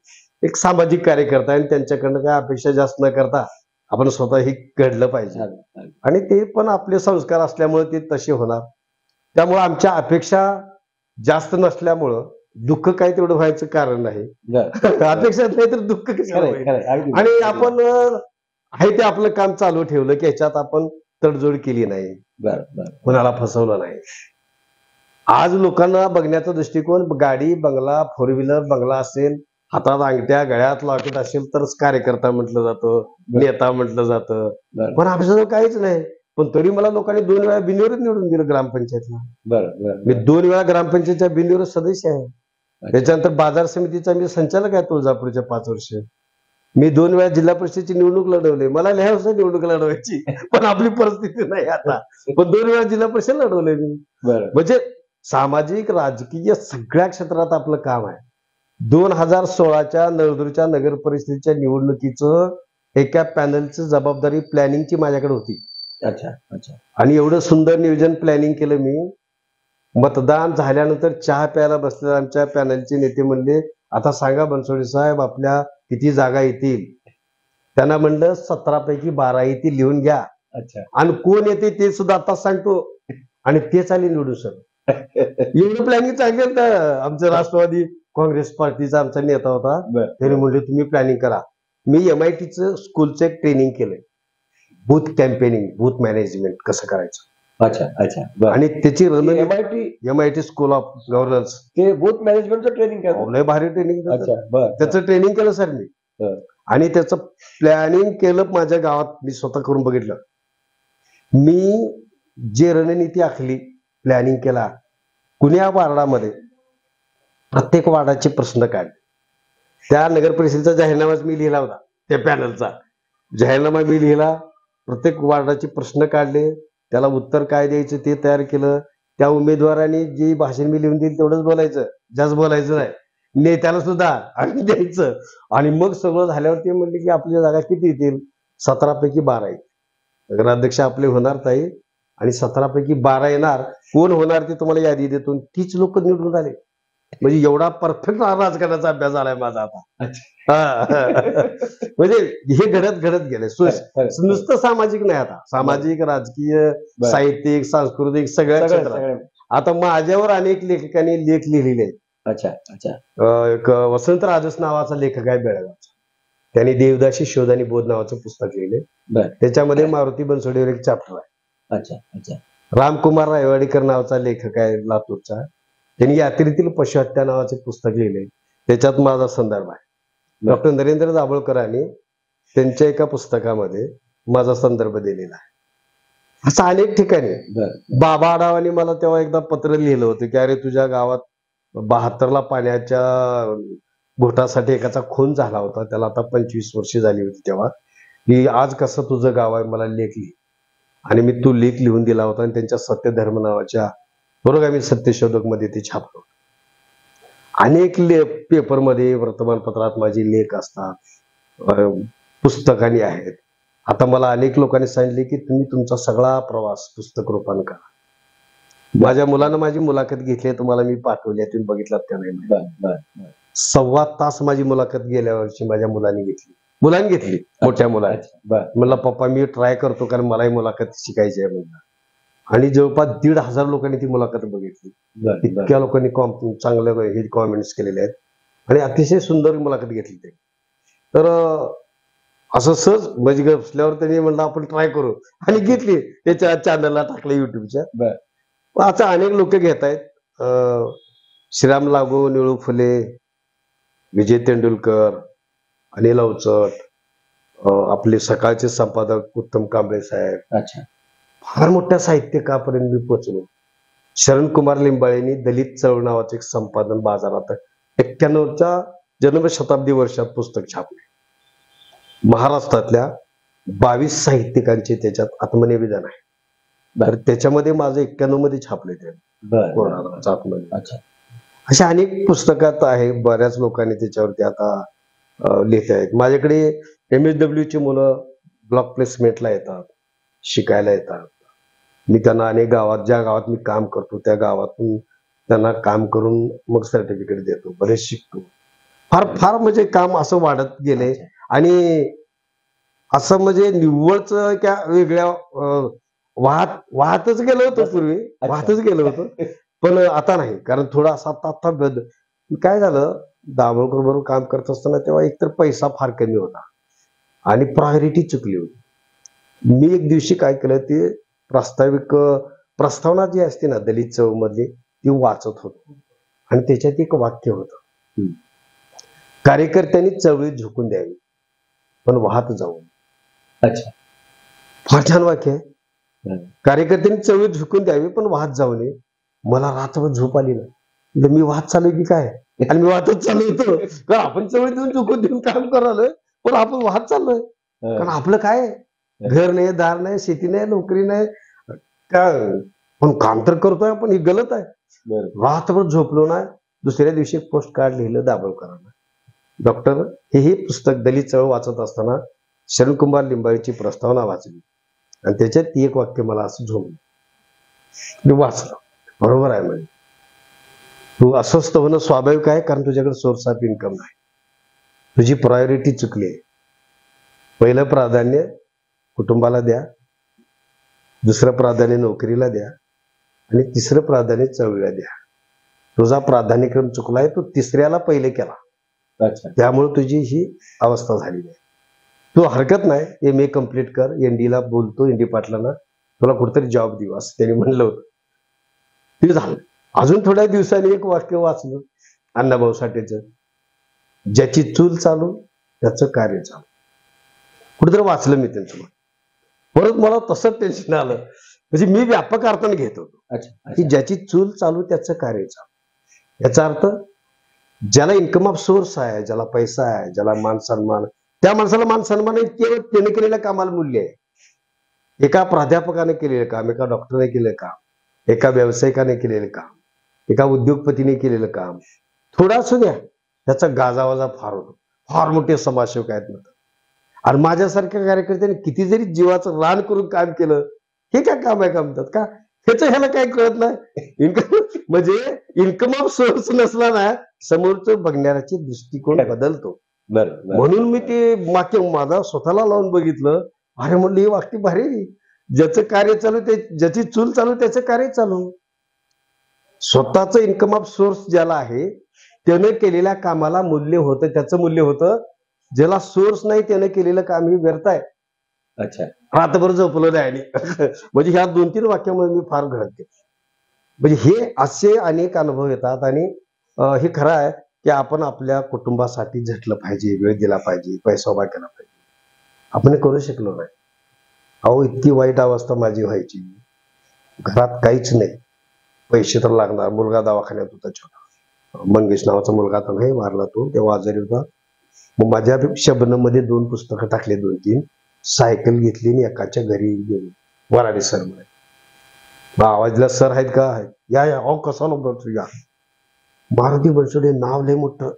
एक सामाजिक कार्यकर्ता आणि त्यांच्याकडनं काय अपेक्षा जास्त न करता आपण स्वतः हे घडलं पाहिजे. आणि ते पण आपले संस्कार असल्यामुळे ते तसे होणार. त्यामुळे आमच्या अपेक्षा जास्त नसल्यामुळं दुःख काय तेवढं व्हायचं कारण नाही. अपेक्षा नाही तर दुःख कसं होईल. आणि आपण आहे ते आपलं काम चालू ठेवलं की ह्याच्यात आपण तडजोड केली नाही, कोणाला फसवलं नाही. आज लोकांना बघण्याचा दृष्टिकोन गाडी बंगला फोर व्हीलर बंगला असेल, हातात अंगठ्या गळ्यात लॉकेट असेल तरच कार्यकर्ता म्हटलं जातं, नेता म्हटलं जातं. बरं पण आमच्याजवळ काहीच नाही. पण तरी मला लोकांनी 2 वेळा बिनविरोध निवडून दिलं ग्रामपंचायतला. बरं मी 2 वेळा ग्रामपंचायतच्या बिनविरोध सदस्य आहे. त्याच्यानंतर बाजार समितीचा मी संचालक आहे तुळजापूरच्या 5 वर्ष. मी 2 वेळा जिल्हा परिषदेची निवडणूक लढवली. मला लिहायचं निवडणूक लढवायची, पण आपली परिस्थिती नाही आता. पण 2 वेळा जिल्हा परिषद लढवले मी. बरं म्हणजे सामाजिक राजकीय सगळ्या क्षेत्रात आपलं काम आहे. 2016च्या नळदूरच्या नगर परिषदेच्या निवडणुकीचं एका पॅनलची जबाबदारी प्लॅनिंगची माझ्याकडे होती. अच्छा अच्छा आणि एवढं सुंदर नियोजन प्लॅनिंग केलं मी. मतदान झाल्यानंतर चहा प्यायला बसलेल्या आमच्या पॅनलचे नेते म्हणले, आता सांगा बनसोडे साहेब आपल्या किती जागा येतील. त्यांना म्हणलं 17 पैकी 12 येतील, लिहून घ्या. अच्छा आणि कोण येते ते सुद्धा आताच सांगतो. आणि तेच आले निवडून सर. एवढं प्लॅनिंग चांगलं होतं. आमचं राष्ट्रवादी काँग्रेस पार्टीचा आमचा नेता होता. बरं त्याने म्हणले तुम्ही प्लॅनिंग करा. मी MITचं स्कूलचं एक ट्रेनिंग केलंय, बूथ कॅम्पेनिंग बूथ मॅनेजमेंट कसं करायचं. अच्छा अच्छा बरं. आणि त्याची MIT MIT school of governance ते बूथ मॅनेजमेंटचं ट्रेनिंग करतो. लय भारी ट्रेनिंग. अच्छा बरं त्याचं ट्रेनिंग केलं सर मी. बरं. आणि त्याचं प्लॅनिंग केलं माझ्या गावात. मी स्वतः करून बघितलं. मी जे रणनीती आखली प्लॅनिंग केला, कुण्या वार्डामध्ये प्रत्येक वार्डाचे प्रश्न काढले. त्या नगर परिषदेचा जाहीरनामाच मी लिहिला होता. त्या पॅनलचा जाहीरनामा मी लिहिला. प्रत्येक वार्डाचे प्रश्न काढले, त्याला उत्तर काय द्यायचं ते तयार केलं. त्या उमेदवारांनी जे भाषण मी लिहून देईल तेवढंच बोलायचं, जास्त बोलायचं नाही. नेत्याला सुद्धा आणि द्यायचं. आणि मग सगळं झाल्यावर ते म्हणले की आपल्या जागा किती येतील. 17 पैकी 12 येतील. नगराध्यक्ष आपले होणार ताई, आणि 17 पैकी 12 येणार. कोण होणार ते तुम्हाला यादी देतो. तीच लोक निवडून आले. म्हणजे एवढा परफेक्ट राजकारणाचा अभ्यास झालाय माझा आता. म्हणजे हे घडत गेले. नुसतं सामाजिक नाही, आता सामाजिक राजकीय साहित्यिक सांस्कृतिक सगळ्या क्षेत्रात आता माझ्यावर अनेक लेखकांनी लेख लिहिलेले आहेत. अच्छा अच्छा एक वसंत राजस नावाचा लेखक आहे बेळगावचा. त्यांनी देवदासी शोध आणि बोध नावाचं पुस्तक लिहिले. त्याच्यामध्ये मारुती बनसोडेवर एक चॅप्टर आहे. अच्छा अच्छा रामकुमार रायवाडीकर नावाचा लेखक आहे लातूरचा. त्यांनी यात्रेतील पशुहत्या नावाचे पुस्तक लिहिले. त्याच्यात माझा संदर्भ आहे. डॉक्टर नरेंद्र दाभोळकरांनी त्यांच्या एका पुस्तकामध्ये माझा संदर्भ दिलेला आहे. असं अनेक ठिकाणी बाबा आढावांनी मला तेव्हा एकदा पत्र लिहिलं होतं की अरे तुझ्या गावात 72ला पाण्याच्या घोटासाठी एकाचा खून झाला होता. त्याला आता 25 वर्ष झाली होती तेव्हा. की आज कसं तुझं गाव आहे मला लेख लिहि. आणि मी तो लेख लिहून दिला होता. आणि त्यांच्या सत्यधर्म नावाच्या पुरोगामी सत्यशोधक मध्ये ते छापलो. अनेक पेपरमध्ये वर्तमानपत्रात माझे लेख असतात, पुस्तकांनी आहेत. आता मला अनेक लोकांनी सांगितले की तुम्ही तुमचा सगळा प्रवास पुस्तक रूपाने करा. माझ्या मुलानं माझी मुलाखत घेतली, तुम्हाला मी पाठवली, तुम्ही बघितलात का नाही. 1.25 तास माझी मुलाखत गेल्या वर्षी माझ्या मुलांनी घेतली मोठ्या मुलांची. म्हणलं पप्पा मी ट्राय करतो, कारण मलाही मुलाखत शिकायची आहे म्हणलं. आणि जवळपास 1,500 लोकांनी ती मुलाखत बघितली. इतक्या लोकांनी चांगले हे कॉमेंट्स केलेले आहेत. आणि अतिशय सुंदर मुलाखत घेतली ते. तर असं सहज म्हणजे बसल्यावर त्यांनी म्हणलं आपण ट्राय करू, आणि घेतली. त्याच्या चॅनलला टाकलं युट्यूबच्या. आता अनेक लोक घेत आहेत. श्रीराम लागू, निळू फुले, विजय तेंडुलकर, अनिल अवचट, आपले सकाळचे संपादक उत्तम कांबळे साहेब. अच्छा फार मोठ्या साहित्यकापर्यंत मी पोहोचलो. शरण कुमार लिंबाळेंनी दलित चळवळ नावाचे एक संपादन बाजारात 91च्या जन्मशताब्दी वर्षात पुस्तक छापले. महाराष्ट्रातल्या 22 साहित्यिकांचे त्याच्यात आत्मनिवेदन आहे. तर त्याच्यामध्ये माझं 91 मध्ये छापले ते आत्मनिवेदन. अशा अनेक पुस्तकात आहे. बऱ्याच लोकांनी त्याच्यावरती आता लिहित आहेत. माझ्याकडे MSW ची मुलं ब्लॉक प्लेसमेंटला येतात, शिकायला येतात. मी त्यांना अनेक गावात, ज्या गावात मी काम करतो त्या गावातून त्यांना काम करून मग सर्टिफिकेट देतो. बरेच शिकतो. फार म्हणजे काम असं वाढत गेले. आणि असं म्हणजे निव्वळच त्या वेगळ्या वाहतच गेलो होतो पूर्वी, वाहतच गेलो होतो. पण आता नाही, कारण थोडा असा आता काय झालं, दाभोळकर बरोबर काम करत असताना तेव्हा एकतर पैसा फार कमी होता आणि प्रायोरिटी चुकली होती. मी एक दिवशी काय केलं, ते प्रस्तावना जी असते ना दलित चळवळ मधली, ती वाचत होतो आणि त्याच्यात एक वाक्य होतं, कार्यकर्त्यांनी चळवळीत झुकून द्यावी पण वाहत जाऊ. अच्छा. फार छान वाक्य आहे. कार्यकर्त्यांनी चळवळीत झुकून द्यावी पण वाहत जाऊ नये. मला रात्रभर झोप आली ना, मी वाहत चालू की काय, आणि मी वाहतच चालू होतो. कारण आपण चळवळीतून झुकून देऊन काम करायला, पण आपण वाहत चाललोय. कारण आपलं काय आहे? घर नाही, दार नाही, शेती नाही, नोकरी नाही, काय पण काम तर करतोय आपण, ही गलत आहे. रात्रभर झोपलो ना, दुसऱ्या दिवशी पोस्ट कार्ड लिहिलं दाभोळकरांना. डॉक्टर हे पुस्तक दलित चळवळ वाचत असताना शरणकुमार लिंबाळीची प्रस्तावना वाचली आणि त्याच्यात ती एक वाक्य मला असं झोंबलं. मी वाचलं, बरोबर आहे म्हणजे तू अस्वस्थ होणं स्वाभाविक आहे, कारण तुझ्याकडे सोर्स ऑफ इन्कम नाही. तुझी प्रायोरिटी चुकली आहे. पहिलं प्राधान्य कुटुंबाला द्या, दुसरं प्राधान्य नोकरीला द्या आणि तिसरं प्राधान्य चळवळीला द्या. तुझा प्राधान्यक्रम चुकलाय, तू तिसऱ्याला पहिले केला. अच्छा. त्यामुळे तुझी ही अवस्था झालेली आहे. तू हरकत नाही, MA कम्प्लीट कर. ND ला बोलतो, ND पाटलांना तुला कुठेतरी जॉब देऊ असं त्यांनी म्हणलं होतं. ते झालं. अजून थोड्या दिवसांनी एक वाक्य वाचलं अण्णाभाऊ साठेचं, ज्याची चूल चालू त्याचं कार्य चालू. कुठेतरी वाचलं मी त्यांचं. परत मला तसंच टेन्शन आलं, म्हणजे मी व्यापक अर्थाने घेत होतो. अच्छा. की ज्याची चूल चालू त्याचं कार्य चालू. याचा अर्थ ज्याला इन्कम ऑफ सोर्स आहे, ज्याला पैसा आहे, ज्याला मान सन्मान, त्या माणसाला मान सन्मान केवळ त्याने केलेल्या कामाला मूल्य आहे. एका प्राध्यापकाने केलेलं काम, एका डॉक्टरने केलेलं काम, एका व्यावसायिकाने केलेलं काम, एका उद्योगपतीने केलेलं काम थोडा असू द्या, त्याचा गाजावाजा फार होतो. फार मोठे समाजसेवक आहेत ना, आणि माझ्यासारख्या कार्यकर्त्यांनी किती जरी जीवाचं रान करून काम केलं, हे काय काम आहे का म्हणतात का, ह्याचं ह्याला काय कळत नाही. इन्कम म्हणजे इन्कम ऑफ सोर्स नसला ना, समोरचं बघण्याचे दृष्टिकोन बदलतो. म्हणून मी ते वाक्य माझा स्वतःला लावून बघितलं. अरे म्हणलं हे वाक्य भारी, ज्याचं कार्य चालू ते, ज्याची चूल चालू त्याचं कार्य चालू. स्वतःचं इन्कम ऑफ सोर्स ज्याला आहे त्यानं केलेल्या कामाला मूल्य होतं, त्याचं मूल्य होतं. ज्याला सोर्स नाही त्यानं केलेलं काम हे व्यर्थ आहे. अच्छा. रात्रभर झोपलो नाही. म्हणजे ह्या 2-3 वाक्यामुळे मी फार घडते. म्हणजे हे असे अनेक अनुभव येतात आणि हे खरं आहे की आपण आपल्या कुटुंबासाठी झटलं पाहिजे, वेळ दिला पाहिजे, पैसा उभा केला पाहिजे. आपण करू शकलो नाही. अहो इतकी वाईट अवस्था माझी व्हायची, घरात काहीच नाही, पैसे तर लागणार. मुलगा दवाखान्यात होता छोटा, मंगेश नावाचा मुलगा तर नाही, मारला तो, तेव्हा आजारी होता. मग माझ्या शबनमध्ये 2 पुस्तकं टाकले, 2-3 सायकल घेतली आणि एकाच्या घरी गेलो. वराडे सर म्हणे, आवाजला सर आहेत का, या या, अहो कसा नको या. मारुती बनसोडे नाव लय मोठं,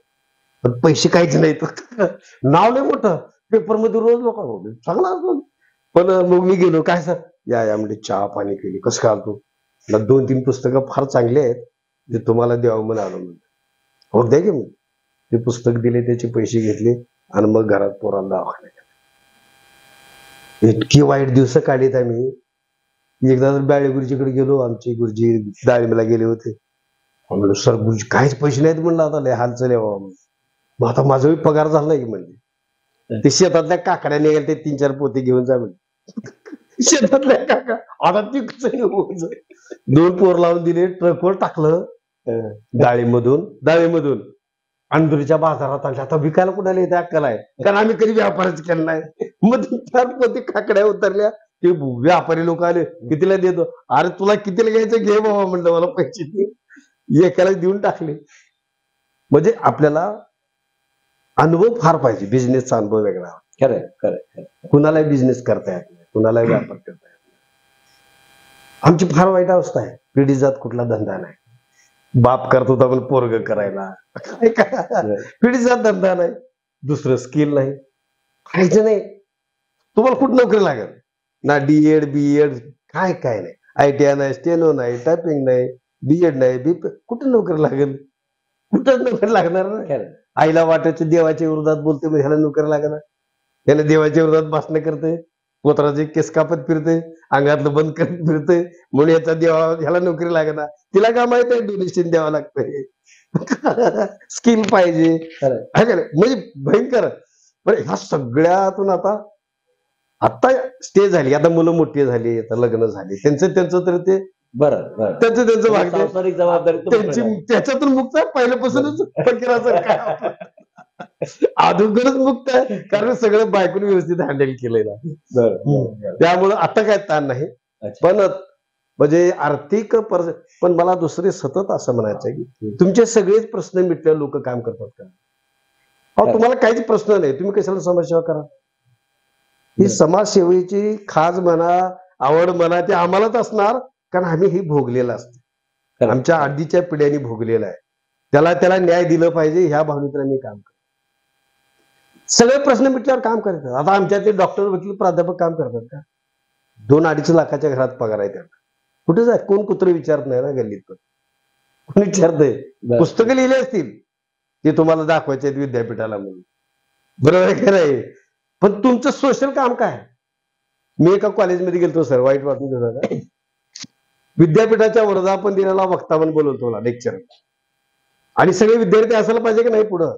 पण पैसे काहीच नाहीत. नाव लय मोठं, पेपरमध्ये रोज लोक चांगला असतो. पण मग मी गेलो, काय सर, या या म्हणजे चहा पाणी केली. कसं काय आलतो, 2-3 पुस्तकं फार चांगले आहेत, ते तुम्हाला द्यावं म्हणून आलो. म्हणून हो द्या की. मी ते पुस्तक दिले, त्याचे पैसे घेतले आणि मग घरात पोरांना दवाखान्यात. इतकी वाईट दिवस काढलीत आम्ही. एकदा तर बाळे गुरुजीकडे गेलो, आमचे गुरुजी डाळिंबला गेले होते. म्हणलं सर गुरुजी काहीच पैसे नाहीत म्हणलं, आता लय हाल चालले बाबा. मग आता माझा पगार झाला की म्हणजे ते शेतातल्या काकड्या निघाल, ते 3-4 पोते घेऊन जा म्हणजे. शेतातल्या काका आता ती 2 पोर लावून दिले, ट्रकवर टाकलं डाळीमधून अंधुरीच्या बाजारात आणल्या. आता विकायला कुणाला येते अक्कल आहे, कारण आम्ही कधी व्यापारच केला नाही. मग 4 पोते काकड्या उतरल्या. ते व्यापारी लोक आले, कितीला देतो, अरे तुला कितीला घ्यायचं घे बाबा म्हणलं, मला पैसे एकाला देऊन टाकले. म्हणजे आपल्याला अनुभव फार पाहिजे, बिझनेसचा अनुभव वेगळा. खरंय खरंय. कुणाला बिझनेस करता येत नाही, कुणाला व्यापार करता येत नाही. आमची फार वाईट अवस्था आहे. पिढी जात कुठला धंदा नाही. बाप करत होता पण पोरग करायला, पिढी जात धंदा नाही, दुसरं स्किल नाही, खायचं नाही. तुम्हाला कुठं नोकरी लागेल ना, DED BEd काय काय नाही, ITI नाही, स्टेनो नाही, टायपिंग नाही, BEd नाही, कुठं नोकरी लागेल, कुठं नोकरी लागणार ना. आईला वाटायचं देवाच्या विरोधात बोलते, मग ह्याला नोकरी लागणार. ह्याला देवाच्या विरोधात भाषण करते, पोत्राचे केस कापत फिरते, अंगातलं बंद करत फिरते, म्हणून याचा देवा ह्याला नोकरी लागणार. तिला काय माहित आहे डोनेशन द्यावं लागतंय, स्किल पाहिजे. म्हणजे भयंकर. पण ह्या सगळ्यातून आता स्टेज झाली, आता मुलं मोठी झाली, आता लग्न झाली, त्यांचं तर ते बरं बरं. त्यांचं म्हणजे भागते, सांसारिक जबाबदारी त्यांची त्याच्यातून मुक्त आहे पहिल्यापासूनच फकीराचं काय अगोदरच मुक्त आहे, कारण सगळं बायकोने व्यवस्थित हँडल केलंय ना. त्यामुळं आता काय ताण नाही. पण म्हणजे आर्थिक पण मला दुसरे सतत असं म्हणायचं आहे की तुमचे सगळेच प्रश्न मिटल्यावर लोक काम करतात का? अहो, तुम्हाला काहीच प्रश्न नाही, तुम्ही कशाला समाजसेवा करा? ही समाजसेवेची खाज म्हणा, आवड म्हणा, ते आम्हालाच असणार, कारण आम्ही हे भोगलेलं असतं, आमच्या आधीच्या पिढ्यांनी भोगलेलं आहे. त्याला न्याय दिलं पाहिजे ह्या भावनेतून आम्ही काम करतो. सगळे प्रश्न मिटल्यावर काम करतात. आता आमच्या ते डॉक्टर, वकील, प्राध्यापक काम करतात का? 2-2.5 लाखाच्या घरात पगार आहे त्यांना. कुठे जाय, कोण कुत्र विचारत नाही ना गल्लीत. पण कोण विचारतंय? पुस्तकं लिहिली असतील ते तुम्हाला दाखवायचे आहेत विद्यापीठाला म्हणून, बरोबर आहे का नाही? पण तुमचं सोशल काम काय? मी एका कॉलेजमध्ये गेलतो सर, वाईट वाटून गेलं का, विद्यापीठाच्या वर्धापन दिनाला वक्ता म्हणून बोलवतो मला, लेक्चर, आणि सगळे विद्यार्थी असायला पाहिजे की नाही पुढं,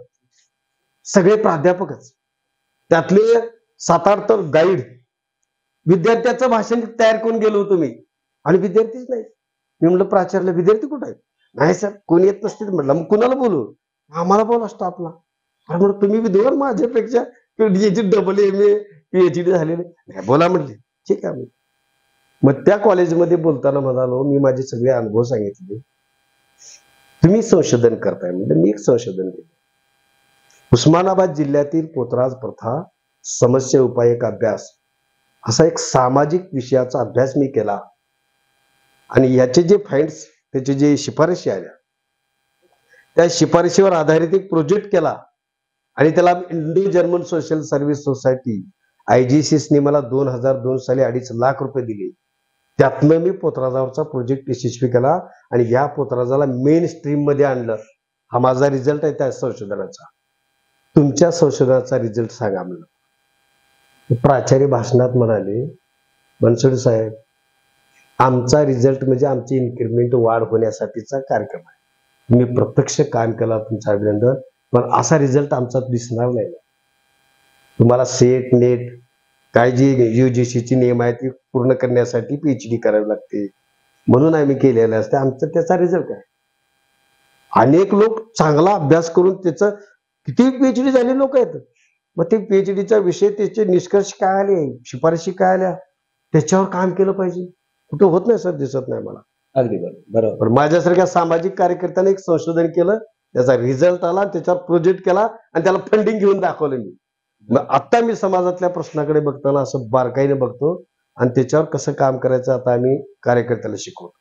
सगळे प्राध्यापकच, त्यातले 7-8 तर गाईड. विद्यार्थ्याचं भाषण तयार करून गेलो तुम्ही, आणि विद्यार्थीच नाही. मी म्हटलं प्राचार्य विद्यार्थी कुठे आहेत? नाही सर, कोणी येत नसतील. म्हटलं मग कुणाला बोलू? आम्हाला बोला, स्टाफला. म्हणून तुम्ही विद्वान माझ्यापेक्षा डबल MA PhD झालेले, नाही बोला म्हटले. ठीक आहे. मग त्या कॉलेजमध्ये बोलताना म्हणालो, मी माझे सगळे अनुभव सांगितले. तुम्ही संशोधन करताय म्हणजे मी एक संशोधन केलं. उस्मानाबाद जिल्ह्यातील पोतराज प्रथा समस्या उपाय एक अभ्यास, असा एक सामाजिक विषयाचा अभ्यास मी केला, आणि याचे जे फाइंड्स, त्याचे जे शिफारशी आल्या, त्या शिफारशीवर आधारित एक प्रोजेक्ट केला, आणि त्याला Indo German social service society IGCSने मला 2002 साली 2.5 लाख रुपये दिले. त्यातनं मी पोतराजावरचा प्रोजेक्ट यशस्वी केला, आणि या पोतराजाला मेन स्ट्रीम मध्ये आणलं. हा माझा रिझल्ट आहे त्या संशोधनाचा. तुमच्या संशोधनाचा रिझल्ट सांगा म्हणलं. प्राचार्य भाषणात म्हणाले, बनसोडे साहेब, आमचा रिझल्ट म्हणजे आमची इन्क्रिमेंट वाढ होण्यासाठीचा कार्यक्रम आहे. मी प्रत्यक्ष काम केला, तुमचं अभिनंदन, पण असा रिझल्ट आमचा दिसणार नाही. तुम्हाला सेट नेट काय जी UGCची नियम आहे ती पूर्ण करण्यासाठी PhD करावी लागते, म्हणून आम्ही केलेलं असते. आमचा त्याचा रिझल्ट आहे. अनेक लोक चांगला अभ्यास करून त्याचं किती PhD झाले लोक आहेत, मग ते PhDचा विषय, त्याचे निष्कर्ष काय आले, शिफारशी काय आल्या, त्याच्यावर काम केलं पाहिजे. कुठं होत नाही सर, दिसत नाही मला. अगदी बरोबर. माझ्यासारख्या सामाजिक कार्यकर्त्याने एक संशोधन केलं, त्याचा रिझल्ट आला, त्याच्यावर प्रोजेक्ट केला, आणि त्याला फंडिंग घेऊन दाखवलं मी. मग आता मी समाजातल्या प्रश्नाकडे बघताना असं बारकाईने बघतो, आणि त्याच्यावर कसं काम करायचं आता आम्ही कार्यकर्त्याला शिकवतो.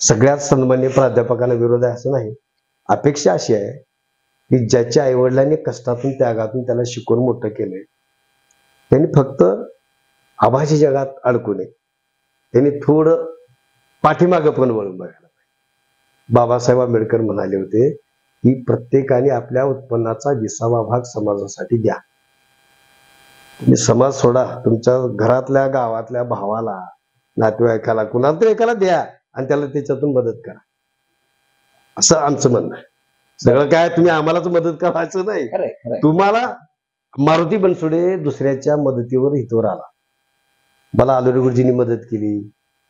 सगळ्यात सन्मान्य प्राध्यापकाला विरोध आहे असं नाही. अपेक्षा अशी आहे की ज्याच्या आईवडिलांनी कष्टातून त्यागातून त्याला शिकवून मोठं केलंय, त्यांनी फक्त आभासी जगात अडकू नये, त्यांनी थोडं पाठीमागं पण वळून बघायला पाहिजे. बाबासाहेब आंबेडकर म्हणाले होते की प्रत्येकाने आपल्या उत्पन्नाचा 20वा भाग समाजासाठी द्या. तुम्ही समाज सोडा, तुमच्या घरातल्या गावातल्या भावाला, नातेवाईकाला, कुणाला तरी एकाला द्या, आणि त्याला त्याच्यातून मदत करा, असं आमचं म्हणणं आहे. सगळं काय तुम्ही आम्हालाच मदत करायचं नाही. तुम्हाला मारुती बनसोडे दुसऱ्याच्या मदतीवर हितवर आला. मला आलोरे गुरुजींनी मदत केली,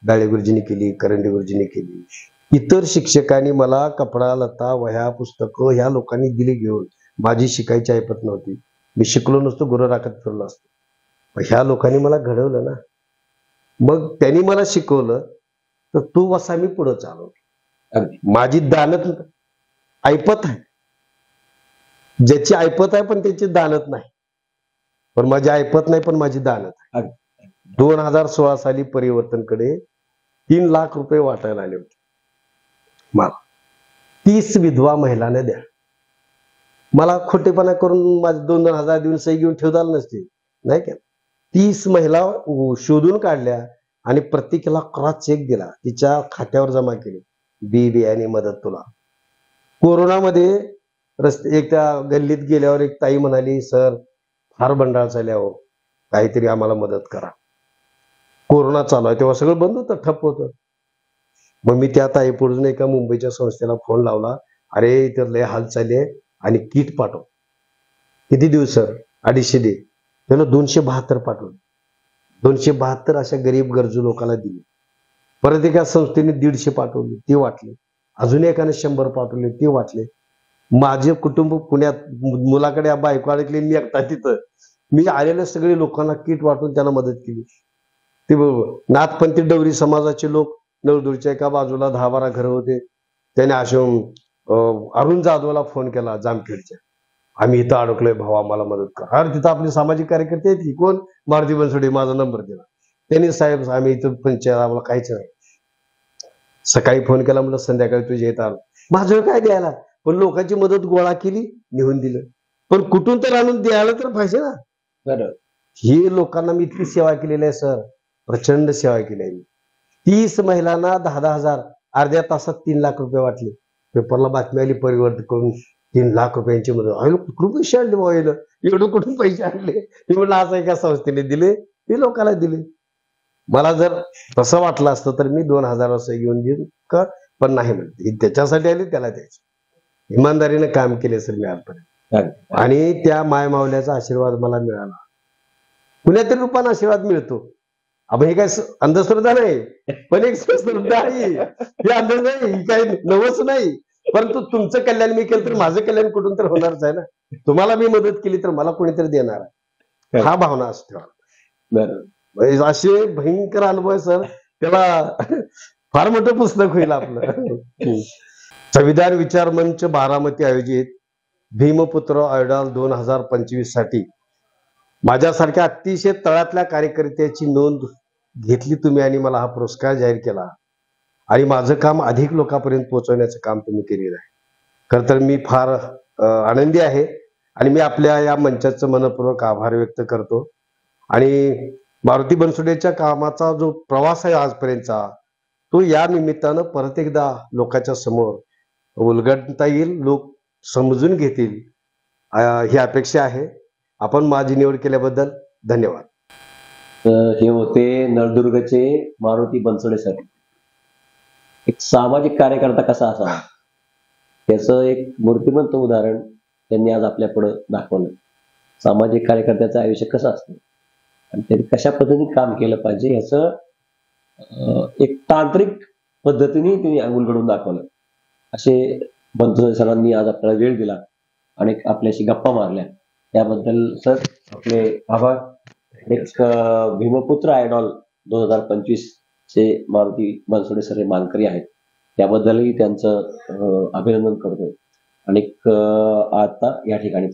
डाळे गुरुजींनी केली, करंडे गुरुजींनी केली, इतर शिक्षकांनी मला कपडा लता वह्या पुस्तकं ह्या लोकांनी दिली घेऊन. माझी शिकायची ऐपत नव्हती, मी शिकलो नसतो, गुरु राखत फिरलो असतो. ह्या लोकांनी मला घडवलं ना, मग त्यांनी मला शिकवलं, तर तू वसा मी पुढे चालवलं. माझी दानत ऐपत आहे, ज्याची ऐपत आहे पण त्याची दानत नाही, पण माझी ऐपत नाही पण माझी दानत आहे. 2016 साली परिवर्तनकडे 3 लाख रुपये वाटायला आले होते मला. 30 विधवा महिलांना द्या. मला खोटेपणा करून माझे 2-2 हजार देऊन सही घेऊन ठेवता आलं नसते, नाही का. 30 महिला शोधून काढल्या, आणि प्रत्येकाला क्रॉस चेक दिला, तिच्या खात्यावर जमा केले. बियाणे मदत तुला. कोरोनामध्ये रस्ते, एक त्या गल्लीत गेल्यावर एक ताई म्हणाली, सर फार बंडाळ चालल्या हो, काहीतरी आम्हाला मदत करा. कोरोना चालू आहे तेव्हा सगळं बंद होतं, ठप्प होतं. मग मी त्या ताई पुढून एका मुंबईच्या संस्थेला फोन लावला, अरे इथं लय हाल चालली आहे आणि किट पाठव. किती देऊ सर? 250 दे. त्याला 272 पाठवले. 272 अशा गरीब गरजू लोकांना दिली. परत एका संस्थेने 150 पाठवले, ते वाटले. अजून एकाने 100 पाठवले, ते वाटले. माझे कुटुंब पुण्यात, मुलाकडे बायको अडकली, मी एकटा तिथं. मी आलेल्या सगळे लोकांना किट वाटून त्यांना मदत केली. ते बरोबर नाथपंथी डवरी समाजाचे लोक नळदूरच्या एका बाजूला 10-12 घरं होते. त्याने असे अरुण जाधवला फोन केला जामखेडच्या, आम्ही इथं अडकलोय भाऊ, आम्हाला मदत करा. अरे तिथं आपले सामाजिक कार्यकर्ते आहेत की, कोण, मारुती बनसोडे, माझा नंबर दिला. त्यांनी, साहेब आम्ही इथं पंचायत, आम्हाला काहीच नाही. सकाळी फोन केला, म्हणलं संध्याकाळी तुझ्या इथं आलो. माझं काय द्यायला, पण लोकांची मदत गोळा केली, निघून दिलं. पण कुठून तर आणून द्यायला तर पाहिजे ना. बरं. ही लोकांना मी इतकी सेवा केलेली आहे सर, प्रचंड सेवा केली आहे मी. 30 महिलांना 10-10 हजार, अर्ध्या तासात 3 लाख रुपये वाटले. पेपरला बातमी आली, परिवर्तन करून 3 लाख रुपयांची मदत. अरे कुठून पैसे आणले बाबा, एवढं कुठून पैसे आणले? मी म्हणलं असं एका संस्थेने दिले, ते लोकांना दिले. मला जर तसं वाटलं असतं तर मी 2,000 असं घेऊन देईन का, पण नाही म्हणते, त्याच्यासाठी आले त्याला द्यायचे. इमानदारीने काम केले सर मी आजपर्यंत, आणि त्या मायमावल्याचा आशीर्वाद मला मिळाला. कुण्यातरी रूपाने आशीर्वाद मिळतो. आपण हे काय अंधश्रद्धा नाही, पण एक श्रद्धा आहे. हे अंध नाही, ही काही नवस नाही. परंतु तुमचं कल्याण मी केलं तर माझं कल्याण कुठून तर होणारच आहे ना. तुम्हाला मी मदत केली तर मला कोणीतरी देणार आहे, हा भावना असते. बरं. असे भयंकर अनुभव आहे सर, त्याला फार मोठं पुस्तक होईल आपलं. संविधान विचार मंच बारामती आयोजित भीमपुत्र आयडॉल 2025 साठी माझ्यासारख्या अतिशय तळातल्या कार्यकर्त्याची नोंद घेतली तुम्ही, आणि मला हा पुरस्कार जाहीर केला, आणि माझं काम अधिक लोकांपर्यंत पोहोचवण्याचं काम तुम्ही केलेलं आहे. खरं तर मी फार आनंदी आहे, आणि मी आपल्या या मंचाचं मनपूर्वक आभार व्यक्त करतो. आणि मारुती बनसोडेच्या कामाचा जो प्रवास आहे आजपर्यंतचा, तो या निमित्तानं परत एकदा लोकांच्या समोर उलगडता येईल, लोक समजून घेतील, ही अपेक्षा आहे. आपण माझी निवड केल्याबद्दल धन्यवाद. हे होते नळदुर्गचे मारुती बनसोडे सर. एक सामाजिक कार्यकर्ता कसा असावा त्याचं एक मूर्तिमंत उदाहरण त्यांनी आज आपल्या पुढे दाखवलं. सामाजिक कार्यकर्त्याचं आयुष्य कसं असतं आणि त्यांनी कशा पद्धतीने काम केलं पाहिजे याचं एक तांत्रिक पद्धतीने त्यांनी उलगडून दाखवलं. असे बनसोडे सरांनी आज आपल्याला वेळ दिला आणि आपल्याशी गप्पा मारल्या, त्याबद्दल सर आपले आभार. एक भीमपुत्र आयडॉल 2025 चे मारुती बनसोडे सर हे मानकरी आहेत, त्याबद्दलही त्यांचं अभिनंदन करतो. आणि आता या ठिकाणी